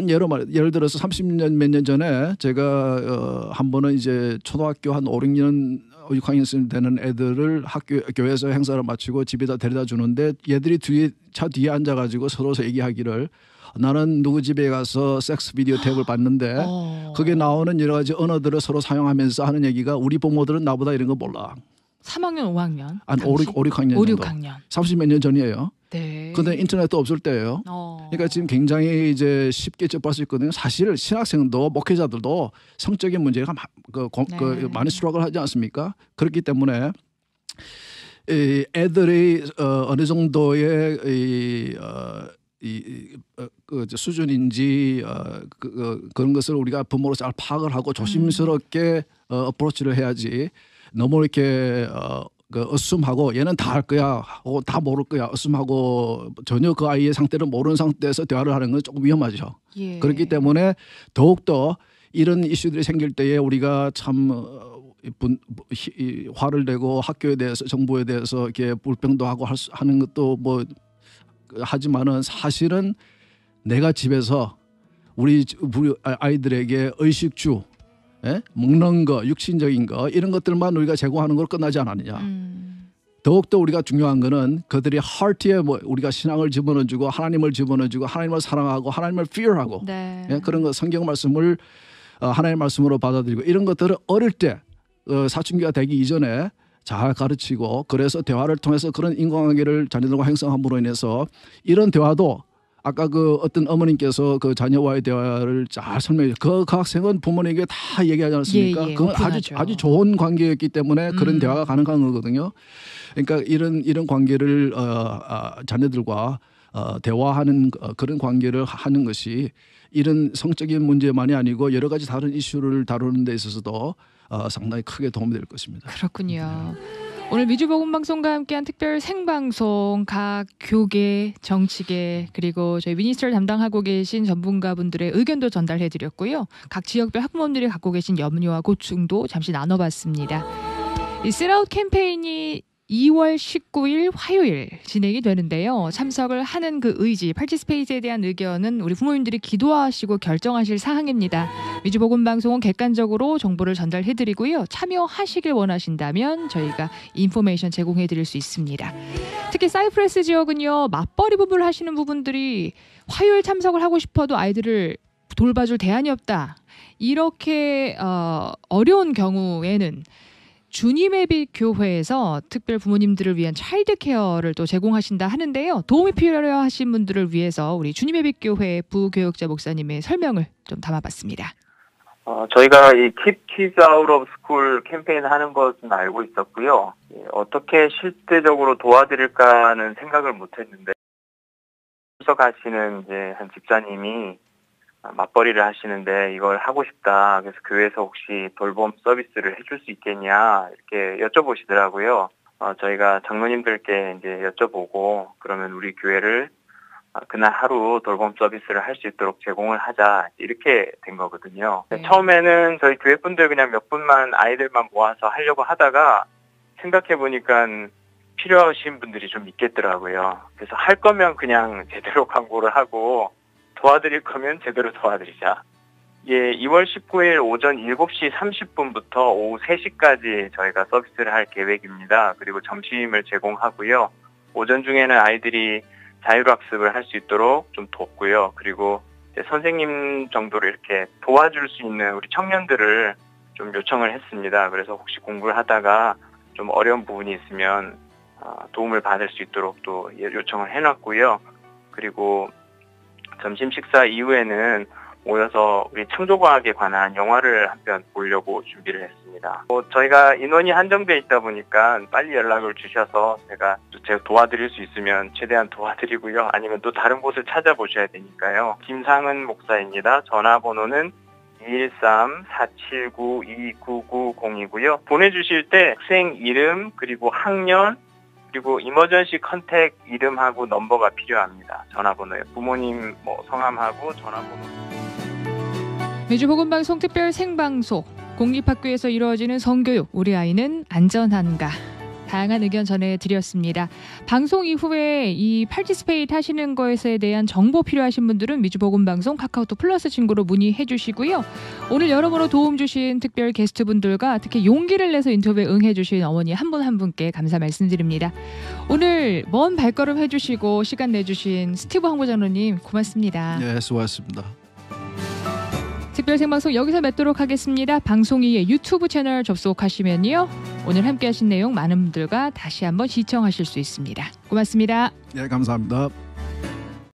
예를 들어서 30년 몇 년 전에 제가 한 번은 이제 초등학교 한 5, 6년 6학년 되는 애들을 교회에서 행사를 마치고 집에다 데려다 주는데 얘들이 차 뒤에 앉아가지고 서로 얘기하기를 나는 누구 집에 가서 섹스 비디오 탭을 봤는데 거기에 나오는 여러 가지 언어들을 서로 사용하면서 하는 얘기가 우리 부모들은 나보다 이런 거 몰라. 3학년, 5학년. 한 5, 6학년 5, 정도. 6학년. 30몇 년 전이에요. 네. 근데 인터넷도 없을 때예요. 그러니까 지금 굉장히 이제 쉽게 접할 수 있거든요. 사실 신학생도 목회자들도 성적인 문제가 많이 스트러글 하지 않습니까? 그렇기 때문에 이 애들이 어느 정도의 수준인지 그런 것을 우리가 부모로 잘 파악을 하고 조심스럽게 어프로치를 해야지 너무 이렇게 어쌔하고 얘는 다 할 거야 하고 다 모를 거야 어쌔하고 전혀 그 아이의 상태를 모르는 상태에서 대화를 하는 건 조금 위험하죠. 예. 그렇기 때문에 더욱더 이런 이슈들이 생길 때에 우리가 참 화를 내고 학교에 대해서 정부에 대해서 이렇게 불평도 하고 하는 것도 뭐 하지만은 사실은 내가 집에서 우리 아이들에게 의식주 먹는 거, 육신적인 거 이런 것들만 우리가 제공하는 걸 끝나지 않았느냐. 더욱더 우리가 중요한 거는 그들이 하트에 우리가 신앙을 집어넣어주고 하나님을 집어넣어주고 하나님을 사랑하고 하나님을 fear하고 그런 거 성경 말씀을 하나님의 말씀으로 받아들이고 이런 것들을 어릴 때 사춘기가 되기 이전에 잘 가르치고 그래서 대화를 통해서 그런 인간관계를 자녀들과 형성함으로 인해서 이런 대화도 아까 그 어떤 어머님께서 그 자녀와의 대화를 잘 설명해 그 학생은 부모님에게 다 얘기하지 않습니까? 그건 아주 좋은 관계였기 때문에 그런 대화가 가능한 거거든요. 그러니까 이런 관계를 자녀들과 대화하는 그런 관계를 하는 것이 이런 성적인 문제만이 아니고 여러 가지 다른 이슈를 다루는 데 있어서도 상당히 크게 도움이 될 것입니다. 그렇군요. 오늘 미주복음방송과 함께한 특별 생방송 각 교계, 정치계 그리고 저희 미니스트를 담당하고 계신 전문가분들의 의견도 전달해드렸고요. 각 지역별 학부모님들이 갖고 계신 염려와 고충도 잠시 나눠봤습니다. 이 셋아웃 캠페인이 2월 19일 화요일 진행이 되는데요. 참석을 하는 그 의지, 파티스페이트에 대한 의견은 우리 부모님들이 기도하시고 결정하실 사항입니다. 미주복음방송은 객관적으로 정보를 전달해드리고요. 참여하시길 원하신다면 저희가 인포메이션 제공해드릴 수 있습니다. 특히 사이프러스 지역은요. 맞벌이 부부를 하시는 부분들이 화요일 참석을 하고 싶어도 아이들을 돌봐줄 대안이 없다. 이렇게 어려운 경우에는 주님의 빛 교회에서 특별 부모님들을 위한 차일드 케어를 또 제공하신다 하는데요. 도움이 필요하신 분들을 위해서 우리 주님의 빛 교회 부교육자 목사님의 설명을 좀 담아봤습니다. 저희가 이 Keep Kids Out of School 캠페인 하는 것은 알고 있었고요. 어떻게 실제적으로 도와드릴까는 생각을 못했는데 출석하시는 이제 한 집사님이 맞벌이를 하시는데 이걸 하고 싶다. 그래서 교회에서 혹시 돌봄 서비스를 해줄 수 있겠냐 이렇게 여쭤보시더라고요. 저희가 장로님들께 이제 여쭤보고 그러면 우리 교회를 그날 하루 돌봄 서비스를 할 수 있도록 제공을 하자 이렇게 된 거거든요. 처음에는 저희 교회 분들 그냥 몇 분만 아이들만 모아서 하려고 하다가 생각해 보니까 필요하신 분들이 좀 있겠더라고요. 그래서 할 거면 그냥 제대로 광고를 하고 도와드릴 거면 제대로 도와드리자. 2월 19일 오전 7시 30분부터 오후 3시까지 저희가 서비스를 할 계획입니다. 그리고 점심을 제공하고요. 오전 중에는 아이들이 자율학습을 할 수 있도록 좀 돕고요. 그리고 선생님 정도로 이렇게 도와줄 수 있는 우리 청년들을 좀 요청을 했습니다. 그래서 혹시 공부를 하다가 좀 어려운 부분이 있으면 도움을 받을 수 있도록 또 요청을 해놨고요. 그리고 점심 식사 이후에는 모여서 우리 창조과학에 관한 영화를 한 편 보려고 준비를 했습니다. 저희가 인원이 한정돼 있다 보니까 빨리 연락을 주셔서 제가 도와드릴 수 있으면 최대한 도와드리고요. 아니면 또 다른 곳을 찾아보셔야 되니까요. 김상은 목사입니다. 전화번호는 213-479-2990이고요. 보내주실 때 학생 이름 그리고 학년 그리고 이머전시 컨택 이름하고 넘버가 필요합니다. 전화번호에 부모님 성함하고 전화번호. 매주 복음방송 특별 생방송 공립학교에서 이루어지는 성교육 우리 아이는 안전한가 다양한 의견 전해드렸습니다. 방송 이후에 이 파티스페이트 하시는 것에 대한 정보 필요하신 분들은 미주복음방송 카카오톡 플러스 친구로 문의해 주시고요. 오늘 여러모로 도움 주신 특별 게스트분들과 특히 용기를 내서 인터뷰에 응해 주신 어머니 한 분 한 분께 감사 말씀드립니다. 오늘 먼 발걸음 해주시고 시간 내주신 스티브 황보장로님 고맙습니다. 네, 수고하셨습니다. 특별 생방송 여기서 맺도록 하겠습니다. 방송이의 유튜브 채널 접속하시면요. 오늘 함께 하신 내용 많은 분들과 다시 한번 시청하실 수 있습니다. 고맙습니다. 네, 감사합니다.